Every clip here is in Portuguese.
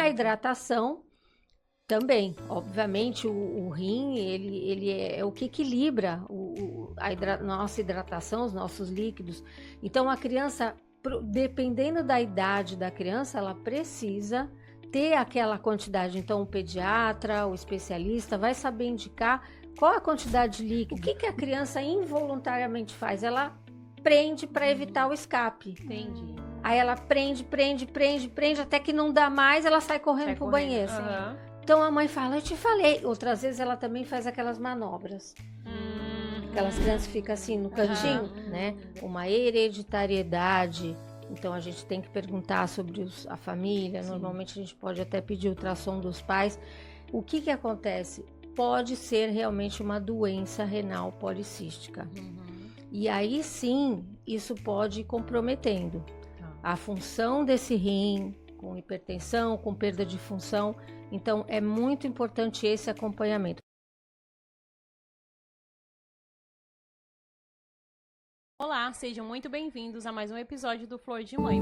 a hidratação também, obviamente, o rim, ele é o que equilibra nossa hidratação, os nossos líquidos. Então, a criança, dependendo da idade da criança, ela precisa ter aquela quantidade. Então, o pediatra, o especialista vai saber indicar qual a quantidade de líquido. O que a criança involuntariamente faz? Ela prende para evitar o escape. Entendi. Aí ela prende, até que não dá mais, ela sai correndo pro banheiro. Então a mãe fala, eu te falei. Outras vezes ela também faz aquelas manobras. Aquelas crianças ficam assim no cantinho, né? Uma hereditariedade. Então a gente tem que perguntar sobre a família. Sim. Normalmente a gente pode até pedir ultrassom dos pais. O que acontece? Pode ser realmente uma doença renal policística. E aí sim, isso pode ir comprometendo a função desse rim, com hipertensão, com perda de função. Então, é muito importante esse acompanhamento. Olá, sejam muito bem-vindos a mais um episódio do Flor de Mãe.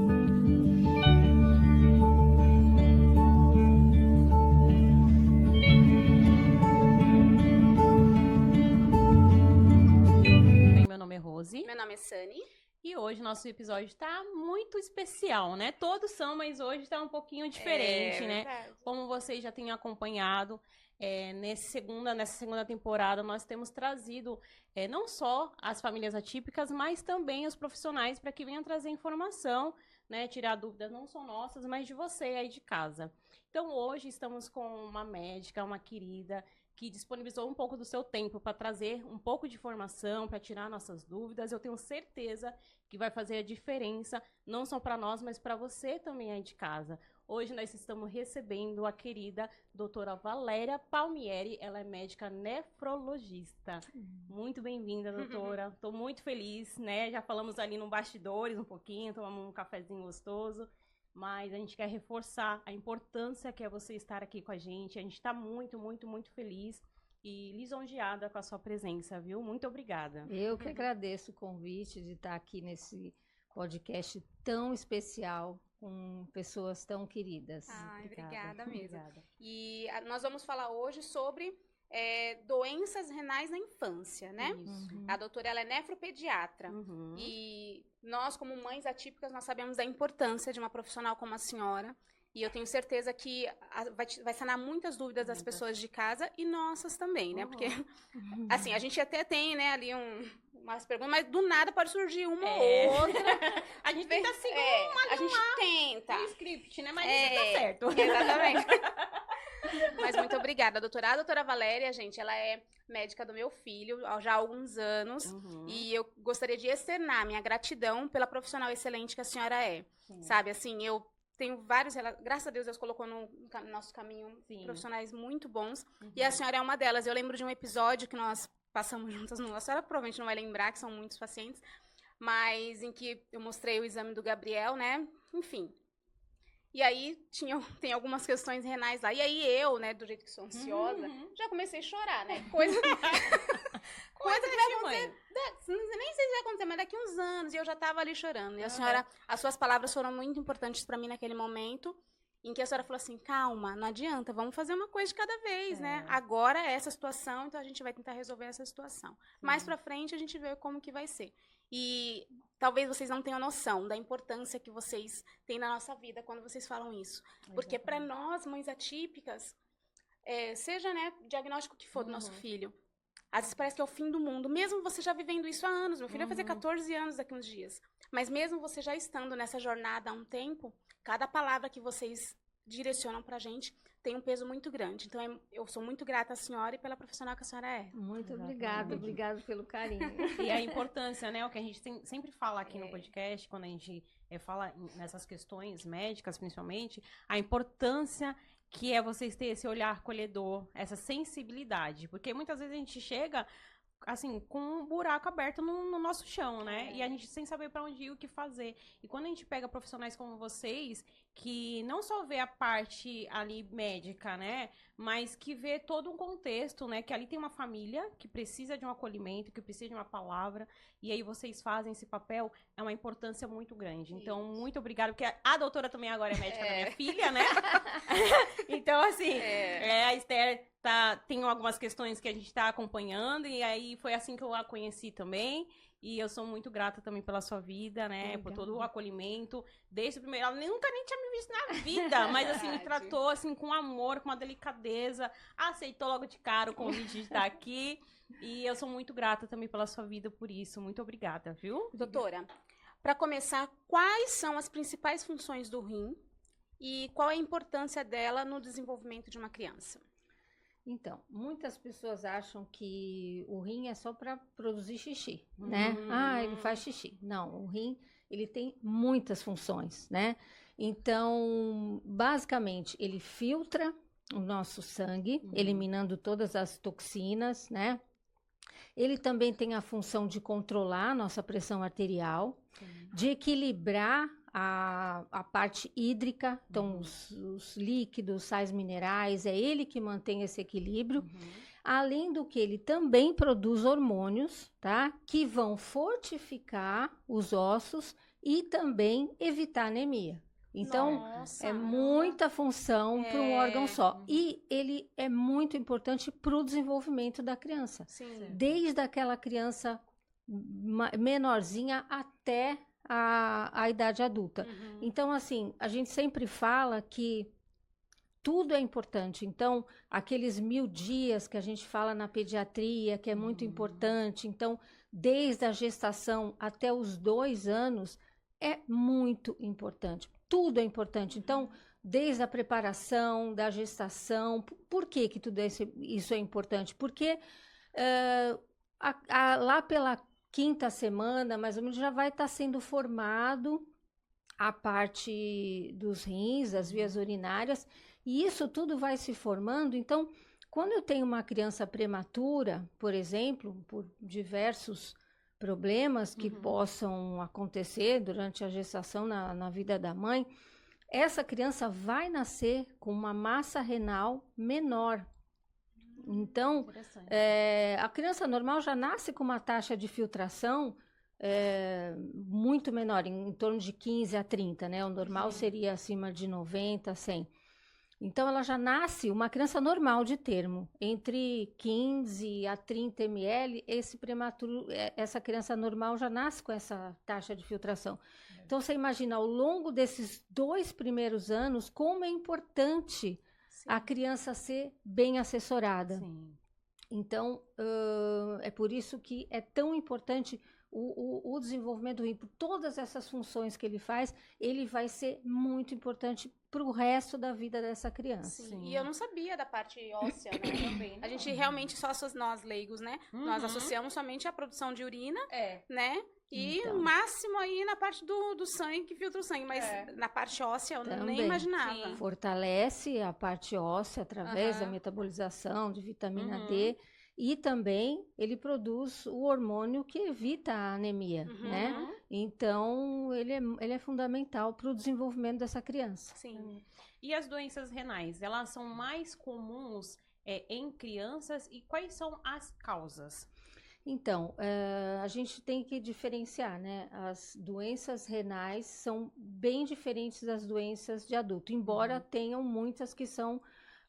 Meu nome é Rose. Meu nome é Sani. E hoje nosso episódio está muito especial, né? Todos são, mas hoje está um pouquinho diferente, né? Verdade. Como vocês já têm acompanhado, nessa segunda temporada nós temos trazido não só as famílias atípicas, mas também os profissionais para que venham trazer informação, né? Tirar dúvidas não só nossas, mas de você aí de casa. Então hoje estamos com uma médica, uma querida, que disponibilizou um pouco do seu tempo para trazer um pouco de informação, para tirar nossas dúvidas. Eu tenho certeza que vai fazer a diferença, não só para nós, mas para você também aí de casa. Hoje nós estamos recebendo a querida doutora Valéria Palmieri, ela é médica nefrologista. Muito bem-vinda, doutora. Estou muito feliz, né? Já falamos ali no bastidores um pouquinho, tomamos um cafezinho gostoso. Mas a gente quer reforçar a importância que é você estar aqui com a gente. A gente está muito, muito, muito feliz e lisonjeada com a sua presença, viu? Muito obrigada. Eu que agradeço o convite de estar aqui nesse podcast tão especial, com pessoas tão queridas. Obrigada mesmo. Obrigada. E nós vamos falar hoje sobre doenças renais na infância, né? Isso. A doutora, ela é nefropediatra. E nós, como mães atípicas, nós sabemos da importância de uma profissional como a senhora. E eu tenho certeza que vai sanar muitas dúvidas das pessoas de casa e nossas também, né? Porque, assim, a gente até tem, né, ali umas perguntas, mas do nada pode surgir uma ou outra. A gente tenta seguir a gente tenta. um script, né? Mas isso tá certo. Exatamente. Mas muito obrigada, doutora. A doutora Valéria, gente, ela é médica do meu filho já há alguns anos. E eu gostaria de externar minha gratidão pela profissional excelente que a senhora é. Sim. Sabe, assim, eu tenho vários, graças a Deus, Deus colocou no nosso caminho profissionais muito bons. E a senhora é uma delas. Eu lembro de um episódio que nós passamos juntas a senhora provavelmente não vai lembrar, que são muitos pacientes, mas em que eu mostrei o exame do Gabriel, né? Enfim. E aí, tem algumas questões renais lá. E aí eu, né, do jeito que sou ansiosa, já comecei a chorar, né? Coisa que vai acontecer. Nem sei se vai acontecer, mas daqui uns anos. E eu já tava ali chorando. E a senhora, as suas palavras foram muito importantes pra mim naquele momento, em que a senhora falou assim, calma, não adianta, vamos fazer uma coisa de cada vez, né? Agora é essa situação, então a gente vai tentar resolver essa situação. Mais pra frente a gente vê como que vai ser. E talvez vocês não tenham noção da importância que vocês têm na nossa vida quando vocês falam isso. Porque para nós, mães atípicas, seja, né, o diagnóstico que for do nosso filho, às vezes parece que é o fim do mundo. Mesmo você já vivendo isso há anos. Meu filho vai fazer 14 anos daqui uns dias. Mas mesmo você já estando nessa jornada há um tempo, cada palavra que vocês direcionam pra gente tem um peso muito grande. Então, eu sou muito grata à senhora e pela profissional que a senhora é. Muito obrigada, obrigada pelo carinho. E a importância, né, o que a gente sempre fala aqui no podcast, quando a gente fala nessas questões médicas, principalmente, a importância que é vocês terem esse olhar acolhedor, essa sensibilidade. Porque muitas vezes a gente chega assim, com um buraco aberto no nosso chão, né? E a gente sem saber para onde ir, o que fazer. E quando a gente pega profissionais como vocês, que não só vê a parte ali médica, né? Mas que vê todo um contexto, né? Que ali tem uma família que precisa de um acolhimento, que precisa de uma palavra. E aí vocês fazem esse papel, é uma importância muito grande. Então, muito obrigada, porque a doutora também agora é médica da minha filha, né? Então, assim, a Esther tem algumas questões que a gente está acompanhando, e aí foi assim que eu a conheci também. E eu sou muito grata também pela sua vida, né? Obrigada. Por todo o acolhimento. Desde o primeiro... Ela nunca nem tinha me visto na vida, mas assim, me tratou assim, com amor, com uma delicadeza. Aceitou logo de cara o convite de estar aqui. E eu sou muito grata também pela sua vida por isso. Muito obrigada, viu? Doutora, para começar, quais são as principais funções do rim e qual é a importância dela no desenvolvimento de uma criança? Então, muitas pessoas acham que o rim é só para produzir xixi, né? Ele faz xixi. Não, o rim, ele tem muitas funções, né? Então, basicamente, ele filtra o nosso sangue, eliminando todas as toxinas, né? Ele também tem a função de controlar a nossa pressão arterial, de equilibrar a parte hídrica, então os líquidos, sais minerais, é ele que mantém esse equilíbrio. Além do que ele também produz hormônios, tá? Que vão fortificar os ossos e também evitar anemia. Então, é muita função para um órgão só. E ele é muito importante para o desenvolvimento da criança. Sim. Desde aquela criança menorzinha até a idade adulta. Então, assim, a gente sempre fala que tudo é importante. Então, aqueles 1000 dias que a gente fala na pediatria, que é muito importante. Então, desde a gestação até os 2 anos, é muito importante. Tudo é importante. Então, desde a preparação, da gestação. Por que tudo isso é importante? Porque lá pela 5ª semana, mais ou menos, já vai estar sendo formado a parte dos rins, as vias urinárias, e isso tudo vai se formando. Então, quando eu tenho uma criança prematura, por exemplo, por diversos problemas que possam acontecer durante a gestação na vida da mãe, essa criança vai nascer com uma massa renal menor. Então, a criança normal já nasce com uma taxa de filtração muito menor, em torno de 15 a 30, né? O normal seria acima de 90, 100. Então, ela já nasce uma criança normal de termo, entre 15 a 30 ml, essa criança normal já nasce com essa taxa de filtração. Então, você imagina, ao longo desses 2 primeiros anos, como é importante a criança ser bem assessorada. Então, é por isso que é tão importante o desenvolvimento do rim. Por todas essas funções que ele faz, ele vai ser muito importante para o resto da vida dessa criança. Sim. E eu não sabia da parte óssea, né? Também. A gente realmente, nós leigos, né? Nós associamos somente a produção de urina, né? E o máximo aí na parte do sangue, que filtra o sangue. Mas na parte óssea eu nem imaginava. Fortalece a parte óssea através da metabolização de vitamina D. E também ele produz o hormônio que evita a anemia, né? Então, ele é fundamental para o desenvolvimento dessa criança. Sim. E as doenças renais, elas são mais comuns em crianças, e quais são as causas? Então, a gente tem que diferenciar, né? As doenças renais são bem diferentes das doenças de adulto, embora tenham muitas que são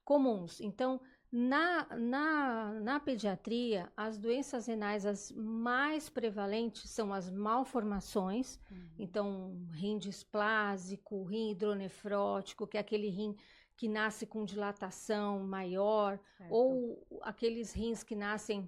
comuns. Então, na pediatria, as doenças renais as mais prevalentes são as malformações, então rim displásico, rim hidronefrótico, que é aquele rim que nasce com dilatação maior, ou aqueles rins que nascem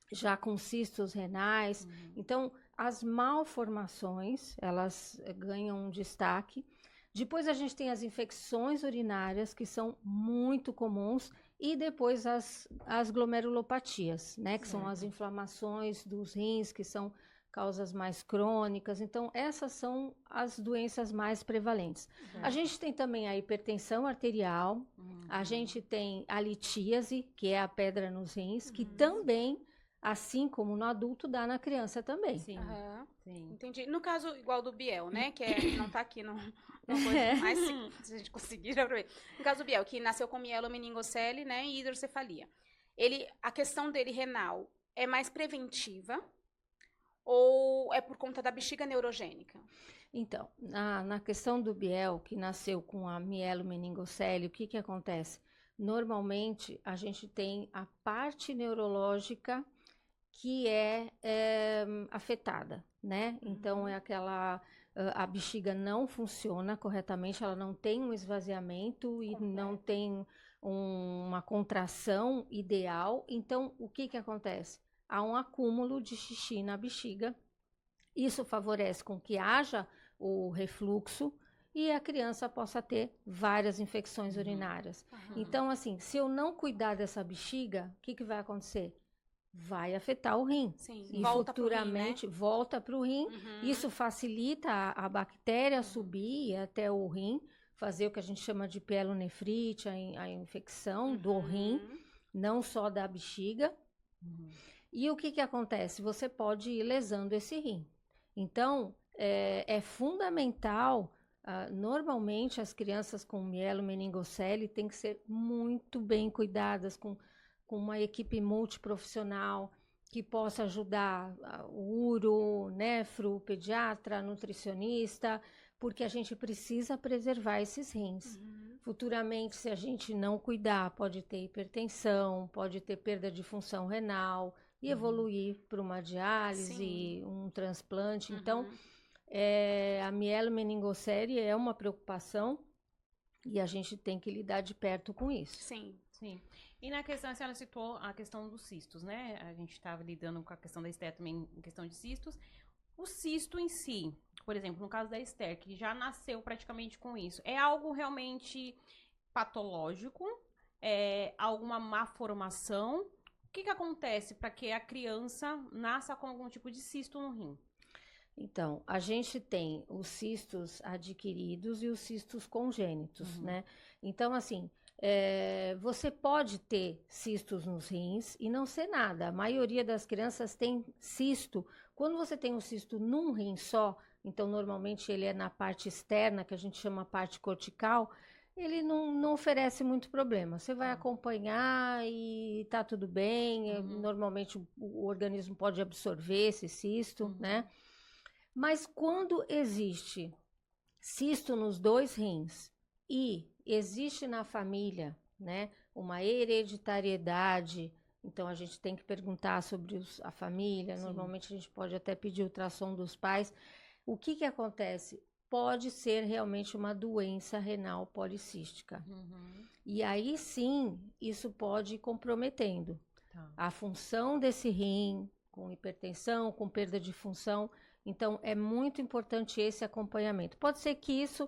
já com cistos renais. Então, as malformações, elas ganham um destaque. Depois a gente tem as infecções urinárias, que são muito comuns, e depois as glomerulopatias, né, que são as inflamações dos rins, que são causas mais crônicas. Então, essas são as doenças mais prevalentes. A gente tem também a hipertensão arterial, a gente tem a litíase, que é a pedra nos rins, que também Assim como no adulto, dá na criança também. Sim. Sim. Entendi. No caso, igual do Biel, né? Que não tá aqui no coisa, mas se a gente conseguir, já aproveita. No caso do Biel, que nasceu com mielomeningocele, né? E hidrocefalia. A questão dele renal é mais preventiva ou é por conta da bexiga neurogênica? Então, na questão do Biel, que nasceu com a mielomeningocele, o que acontece? Normalmente, a gente tem a parte neurológica que é afetada, né? Então, é aquela... a bexiga não funciona corretamente, ela não tem um esvaziamento e não tem uma contração ideal. Então, o que acontece? Há um acúmulo de xixi na bexiga. Isso favorece com que haja o refluxo e a criança possa ter várias infecções urinárias. Então, assim, se eu não cuidar dessa bexiga, o que vai acontecer? Vai afetar o rim. Sim, E volta futuramente pro rim, né? volta para o rim. Isso facilita a bactéria subir até o rim, fazer o que a gente chama de pielonefrite, a infecção do rim, não só da bexiga. E o que acontece? Você pode ir lesando esse rim. Então, é fundamental, normalmente as crianças com mielomeningocele têm que ser muito bem cuidadas com uma equipe multiprofissional que possa ajudar o uro, nefro, pediatra, nutricionista, porque a gente precisa preservar esses rins. Futuramente, se a gente não cuidar, pode ter hipertensão, pode ter perda de função renal e evoluir para uma diálise, um transplante. Então, a mielomeningocele é uma preocupação e a gente tem que lidar de perto com isso. Sim. Sim. E na questão, a senhora citou a questão dos cistos, né? A gente estava lidando com a questão da Esther também, em questão de cistos. O cisto em si, por exemplo, no caso da Esther, que já nasceu praticamente com isso, é algo realmente patológico? É alguma má formação? O que acontece para que a criança nasça com algum tipo de cisto no rim? Então, a gente tem os cistos adquiridos e os cistos congênitos, né? Então, assim, você pode ter cistos nos rins e não ser nada. A maioria das crianças tem cisto. Quando você tem um cisto num rim só, então normalmente ele é na parte externa, que a gente chama parte cortical, ele não oferece muito problema. Você vai acompanhar e tá tudo bem. Normalmente o organismo pode absorver esse cisto, né? Mas quando existe cisto nos dois rins e existe na família, né, uma hereditariedade, então a gente tem que perguntar sobre a família. Sim. Normalmente a gente pode até pedir ultrassom dos pais. O que acontece? Pode ser realmente uma doença renal policística. E aí sim, isso pode ir comprometendo a função desse rim, com hipertensão, com perda de função. Então, é muito importante esse acompanhamento. Pode ser que isso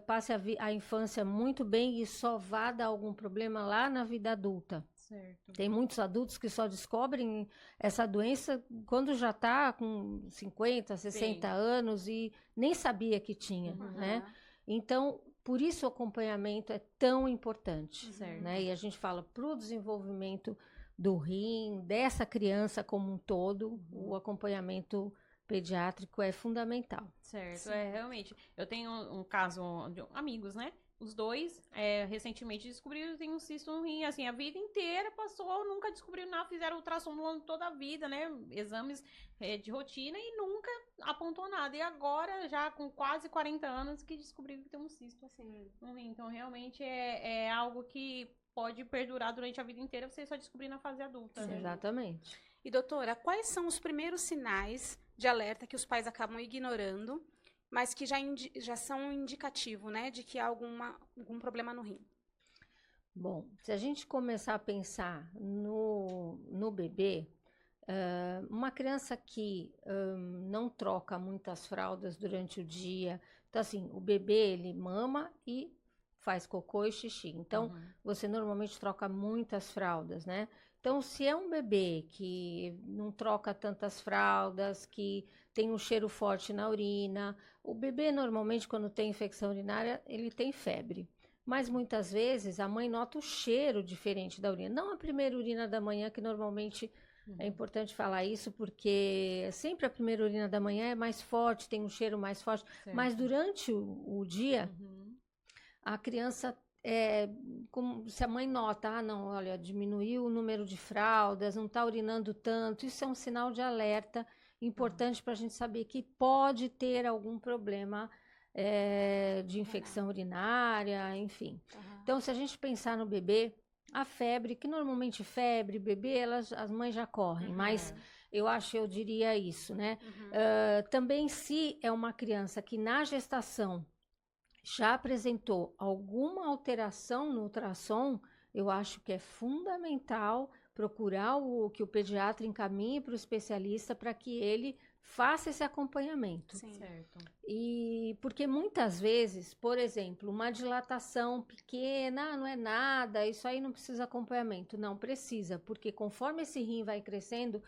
passe a infância muito bem e só vá dar algum problema lá na vida adulta. Certo. Tem muitos adultos que só descobrem essa doença quando já está com 50, 60 anos e nem sabia que tinha, né? Então, por isso o acompanhamento é tão importante, né? E a gente fala para o desenvolvimento do rim, dessa criança como um todo, o acompanhamento pediátrico é fundamental. Certo, realmente. Eu tenho um caso de amigos, né? Os dois, recentemente descobriram que tem um cisto no rim, assim, a vida inteira passou, nunca descobriram nada, fizeram ultrassom toda a vida, né? Exames de rotina e nunca apontou nada. E agora, já com quase 40 anos, que descobriram que tem um cisto, assim, no rim. Então, realmente, é algo que pode perdurar durante a vida inteira, você só descobrir na fase adulta. Né? Exatamente. E, doutora, quais são os primeiros sinais de alerta que os pais acabam ignorando, mas que já são indicativo, né, de que há algum problema no rim? Bom, se a gente começar a pensar no bebê, uma criança que não troca muitas fraldas durante o dia, então assim, o bebê ele mama e faz cocô e xixi, então você normalmente troca muitas fraldas, né? Então, se é um bebê que não troca tantas fraldas, que tem um cheiro forte na urina, o bebê normalmente quando tem infecção urinária, ele tem febre. Mas muitas vezes a mãe nota o cheiro diferente da urina. Não a primeira urina da manhã, que normalmente É importante falar isso porque sempre a primeira urina da manhã é mais forte, tem um cheiro mais forte, mas durante o dia, a criança, como se a mãe nota, não, olha, diminuiu o número de fraldas, não está urinando tanto, isso é um sinal de alerta importante para a gente saber que pode ter algum problema de infecção urinária, enfim. Então, se a gente pensar no bebê, a febre, que normalmente febre, bebê, as mães já correm, mas eu diria isso, né? Também se é uma criança que na gestação já apresentou alguma alteração no ultrassom, eu acho que é fundamental procurar que o pediatra encaminhe para o especialista para que ele faça esse acompanhamento. Sim. Certo. E porque muitas vezes, por exemplo, uma dilatação pequena, não é nada, isso aí não precisa acompanhamento. Não precisa, porque conforme esse rim vai crescendo,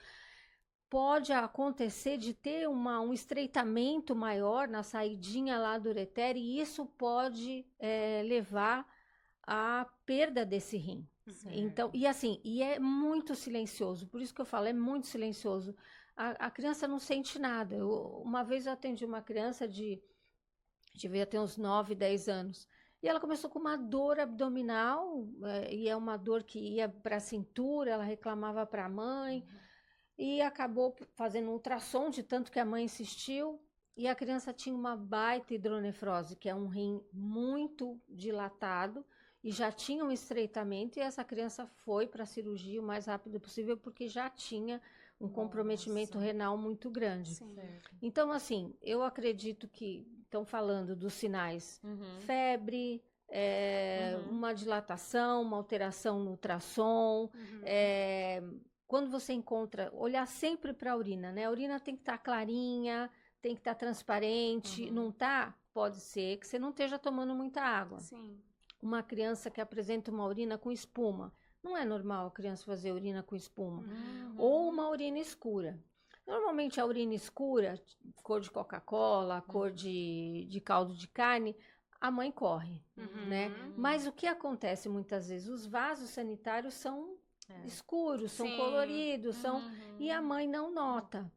pode acontecer de ter um estreitamento maior na saidinha lá do ureter e isso pode levar à perda desse rim. Então, e é muito silencioso, por isso que eu falo, é muito silencioso. A criança não sente nada. Uma vez eu atendi uma criança devia ter uns 9, 10 anos. E ela começou com uma dor abdominal, e é uma dor que ia para a cintura, ela reclamava para a mãe, e acabou fazendo um ultrassom de tanto que a mãe insistiu, e a criança tinha uma baita hidronefrose, que é um rim muito dilatado, e já tinha um estreitamento, e essa criança foi para a cirurgia o mais rápido possível, porque já tinha um comprometimento renal muito grande. Então, assim, eu acredito que estão falando dos sinais febre, uma dilatação, uma alteração no ultrassom. Quando você encontra, olhar sempre para a urina, né? A urina tem que estar clarinha, tem que estar transparente. Não tá? Pode ser que você não esteja tomando muita água. Sim. Uma criança que apresenta uma urina com espuma. Não é normal a criança fazer urina com espuma. Ou uma urina escura. Normalmente a urina escura, cor de Coca-Cola, cor de caldo de carne, a mãe corre, né? Mas o que acontece muitas vezes? Os vasos sanitários são escuros, são coloridos, e a mãe não nota.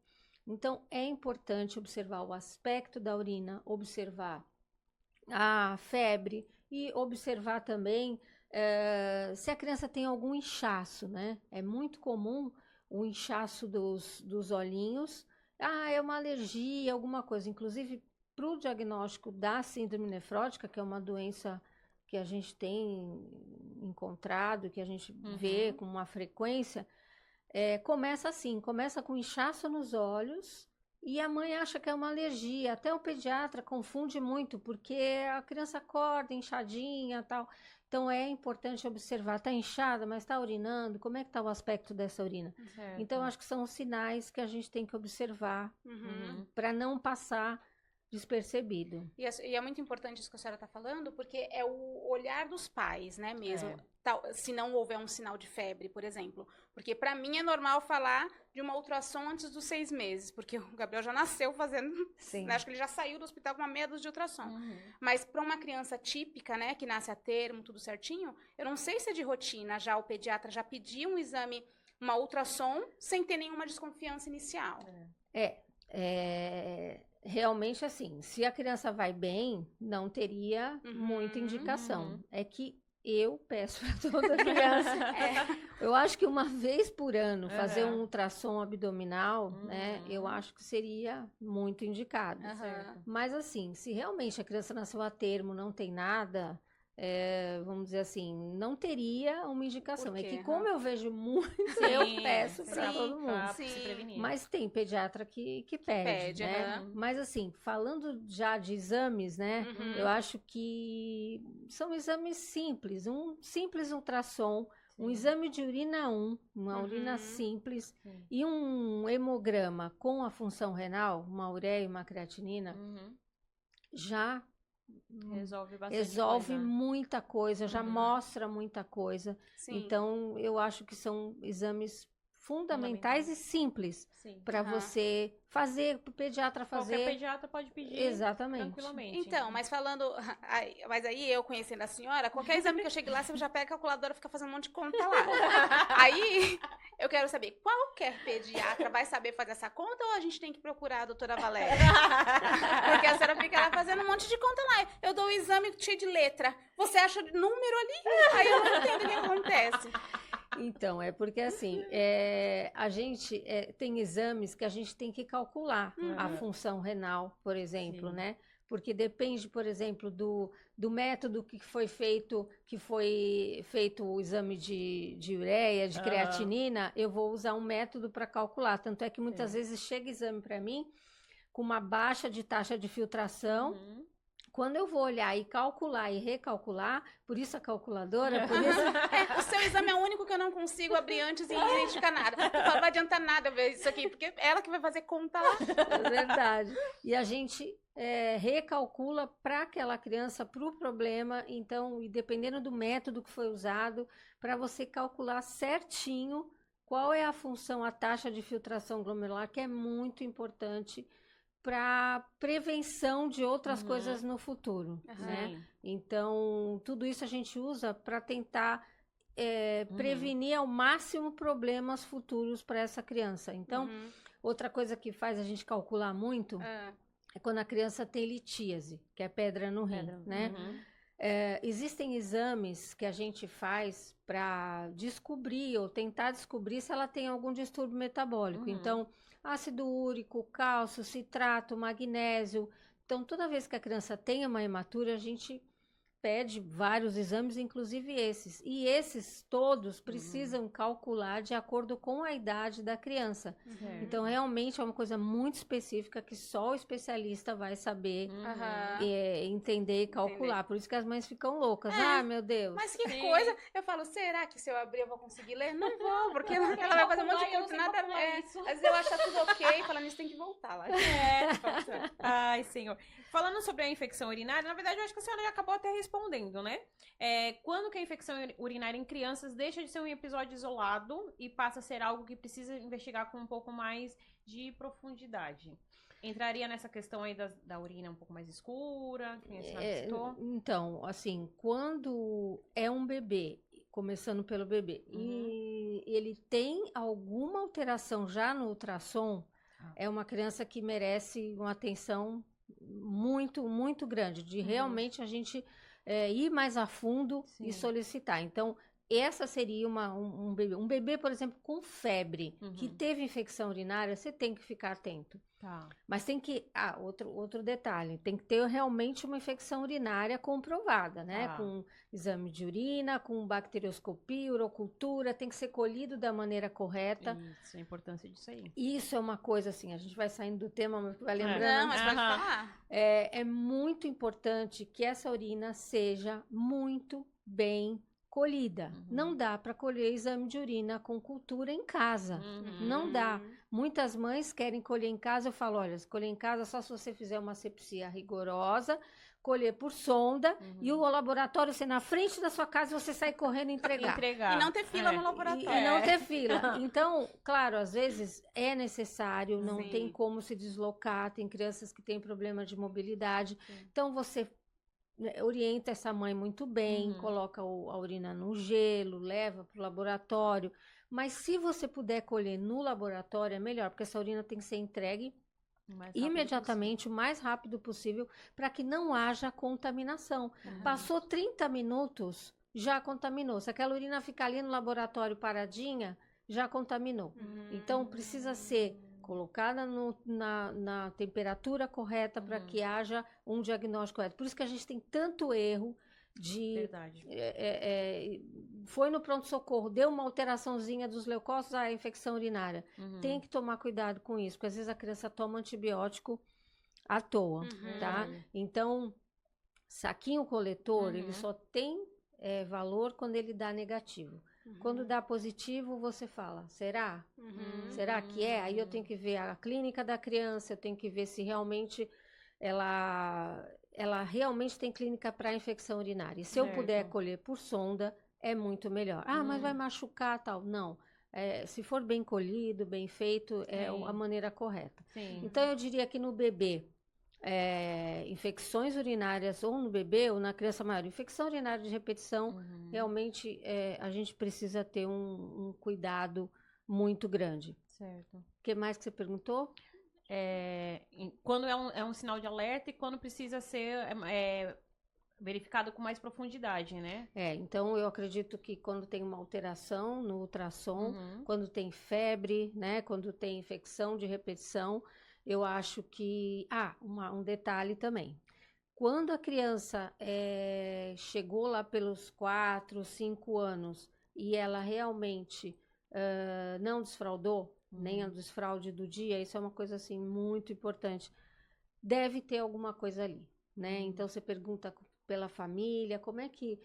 Então, é importante observar o aspecto da urina, observar a febre e observar também se a criança tem algum inchaço, né? É muito comum o inchaço dos olhinhos. É uma alergia, alguma coisa. Inclusive, para o diagnóstico da síndrome nefrótica, que é uma doença que a gente tem encontrado, que a gente vê com uma frequência, começa assim, começa com inchaço nos olhos e a mãe acha que é uma alergia. Até o pediatra confunde muito, porque a criança acorda inchadinha e tal. Então, é importante observar, está inchada, mas está urinando, como é que está o aspecto dessa urina? Então, acho que são os sinais que a gente tem que observar para não passar despercebido. E é muito importante isso que a senhora está falando, porque é o olhar dos pais, né, mesmo, se não houver um sinal de febre, por exemplo. Porque para mim é normal falar de uma ultrassom antes dos 6 meses, porque o Gabriel já nasceu fazendo, né, acho que ele já saiu do hospital com uma meia dúzia de ultrassom. Mas para uma criança típica, né, que nasce a termo, tudo certinho, eu não sei se é de rotina, já o pediatra já pediu um exame, uma ultrassom, sem ter nenhuma desconfiança inicial. Realmente, assim, se a criança vai bem, não teria muita indicação. É que eu peço para toda criança. Eu acho que uma vez por ano fazer um ultrassom abdominal, né? Eu acho que seria muito indicado. Mas assim, se realmente a criança nasceu a termo, não tem nada, vamos dizer assim, não teria uma indicação. É que como eu vejo muito, eu peço para todo mundo. Se prevenir. Mas tem pediatra que pede, né? Mas assim, falando já de exames, né? Eu acho que são exames simples. Um simples ultrassom, um exame de urina uma urina simples e um hemograma com a função renal, uma ureia e uma creatinina, já resolve muita coisa, já mostra muita coisa. Então, eu acho que são exames fundamentais e simples para você fazer, para o pediatra fazer. Qualquer pediatra pode pedir. Exatamente. Tranquilamente. Então, mas falando, mas aí eu conhecendo a senhora, qualquer exame que eu chegue lá, você já pega a calculadora e fica fazendo um monte de conta lá. Aí eu quero saber, qualquer pediatra vai saber fazer essa conta ou a gente tem que procurar a doutora Valéria? Porque a senhora fica lá fazendo um monte de conta lá. Eu dou o exame cheio de letra. Você acha o número ali? Aí eu não entendo o que acontece. Então, é porque assim, a gente tem exames que a gente tem que calcular a função renal, por exemplo, né? Porque depende, por exemplo, do método que foi feito o exame de ureia, de creatinina, eu vou usar um método para calcular. Tanto é que muitas vezes chega exame para mim com uma baixa de taxa de filtração. Quando eu vou olhar e calcular e recalcular, por isso a calculadora, por isso... o seu exame é o único que eu não consigo abrir antes e identificar nada. Não vai adiantar nada ver isso aqui, porque é ela que vai fazer conta lá. É verdade. E a gente recalcula para aquela criança, para o problema, então, e dependendo do método que foi usado, para você calcular certinho qual é a função, a taxa de filtração glomerular, que é muito importante para prevenção de outras coisas no futuro, né? Então, tudo isso a gente usa para tentar prevenir ao máximo problemas futuros para essa criança. Então, outra coisa que faz a gente calcular muito é quando a criança tem litíase, que é pedra no rim, né? Existem exames que a gente faz para descobrir ou tentar descobrir se ela tem algum distúrbio metabólico. Então, ácido úrico, cálcio, citrato, magnésio. Então, toda vez que a criança tem uma hematura, a gente pede vários exames, inclusive esses. E esses todos precisam calcular de acordo com a idade da criança. Então, realmente é uma coisa muito específica que só o especialista vai saber entender e calcular. Por isso que as mães ficam loucas. Ah, meu Deus. Mas que coisa. Eu falo, será que se eu abrir eu vou conseguir ler? Não vou, porque ela vai fazer um monte de conta, nada a ver. Às vezes eu acho tudo ok, falando isso tem que voltar lá. Ai, senhor. Falando sobre a infecção urinária, na verdade, eu acho que a senhora já acabou até respondendo, né? Quando que a infecção urinária em crianças deixa de ser um episódio isolado e passa a ser algo que precisa investigar com um pouco mais de profundidade? Entraria nessa questão aí da urina um pouco mais escura, que a senhora citou? Então, assim, quando é um bebê, começando pelo bebê, e ele tem alguma alteração já no ultrassom, é uma criança que merece uma atenção muito, muito grande, de realmente a gente ir mais a fundo e solicitar. Então, essa seria um bebê. Um bebê, por exemplo, com febre, que teve infecção urinária, você tem que ficar atento. Mas tem que... outro detalhe, tem que ter realmente uma infecção urinária comprovada, né? Com exame de urina, com bacterioscopia, urocultura, tem que ser colhido da maneira correta. Isso, a importância disso aí. Isso é uma coisa, assim, a gente vai saindo do tema, mas vai lembrando. Não, mas pode falar. É muito importante que essa urina seja muito bem colhida. Não dá para colher exame de urina com cultura em casa. Não dá. Muitas mães querem colher em casa. Eu falo, olha, colher em casa só se você fizer uma asepsia rigorosa, colher por sonda e o laboratório ser na frente da sua casa e você sair correndo e entregar. E não ter fila no laboratório. E não ter fila. Então, claro, às vezes é necessário, não tem como se deslocar, tem crianças que têm problema de mobilidade. Então, você orienta essa mãe muito bem, coloca a urina no gelo, leva para o laboratório. Mas se você puder colher no laboratório, é melhor, porque essa urina tem que ser entregue imediatamente, o mais rápido possível, para que não haja contaminação. Passou 30 minutos, já contaminou. Se aquela urina ficar ali no laboratório paradinha, já contaminou. Então, precisa ser colocada na temperatura correta para que haja um diagnóstico correto. Por isso que a gente tem tanto erro de... Verdade. Foi no pronto-socorro, deu uma alteraçãozinha dos leucócitos, a infecção urinária. Tem que tomar cuidado com isso, porque às vezes a criança toma antibiótico à toa, tá? Então, saquinho coletor, ele só tem valor quando ele dá negativo. Quando dá positivo, você fala, será? Será que é? Aí eu tenho que ver a clínica da criança, eu tenho que ver se realmente ela realmente tem clínica para infecção urinária. E se eu puder colher por sonda, é muito melhor. Mas vai machucar, tal. Não. se for bem colhido, bem feito, é a maneira correta. Sim. Então, eu diria que no bebê, infecções urinárias, ou no bebê ou na criança maior, infecção urinária de repetição, realmente a gente precisa ter um cuidado muito grande. Certo. O que mais que você perguntou? Quando é um sinal de alerta e quando precisa ser verificado com mais profundidade, né? Então eu acredito que quando tem uma alteração no ultrassom, quando tem febre, né, quando tem infecção de repetição, eu acho que... um detalhe também. Quando a criança chegou lá pelos 4, 5 anos e ela realmente não desfraudou, nem a desfraude do dia, isso é uma coisa assim muito importante. Deve ter alguma coisa ali, né? Então você pergunta pela família, como é que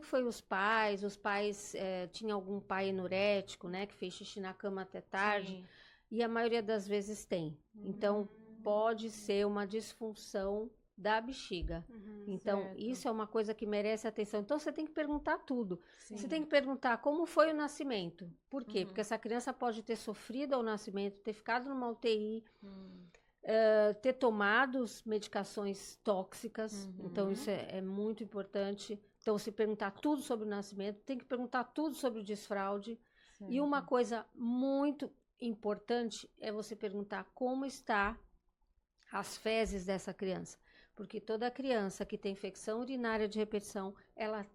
foi os pais? Os pais tinham algum pai anurético, né, que fez xixi na cama até tarde? Sim. E a maioria das vezes tem. Então pode ser uma disfunção da bexiga. Então, certo. Isso é uma coisa que merece atenção. Então, você tem que perguntar tudo. Sim. Você tem que perguntar como foi o nascimento. Por quê? Porque essa criança pode ter sofrido ao nascimento, ter ficado numa UTI, ter tomado medicações tóxicas. Então, isso é muito importante. Então, se perguntar tudo sobre o nascimento, tem que perguntar tudo sobre o desfraude. Certo. E uma coisa muito importante é você perguntar como está as fezes dessa criança. Porque toda criança que tem infecção urinária de repetição, ela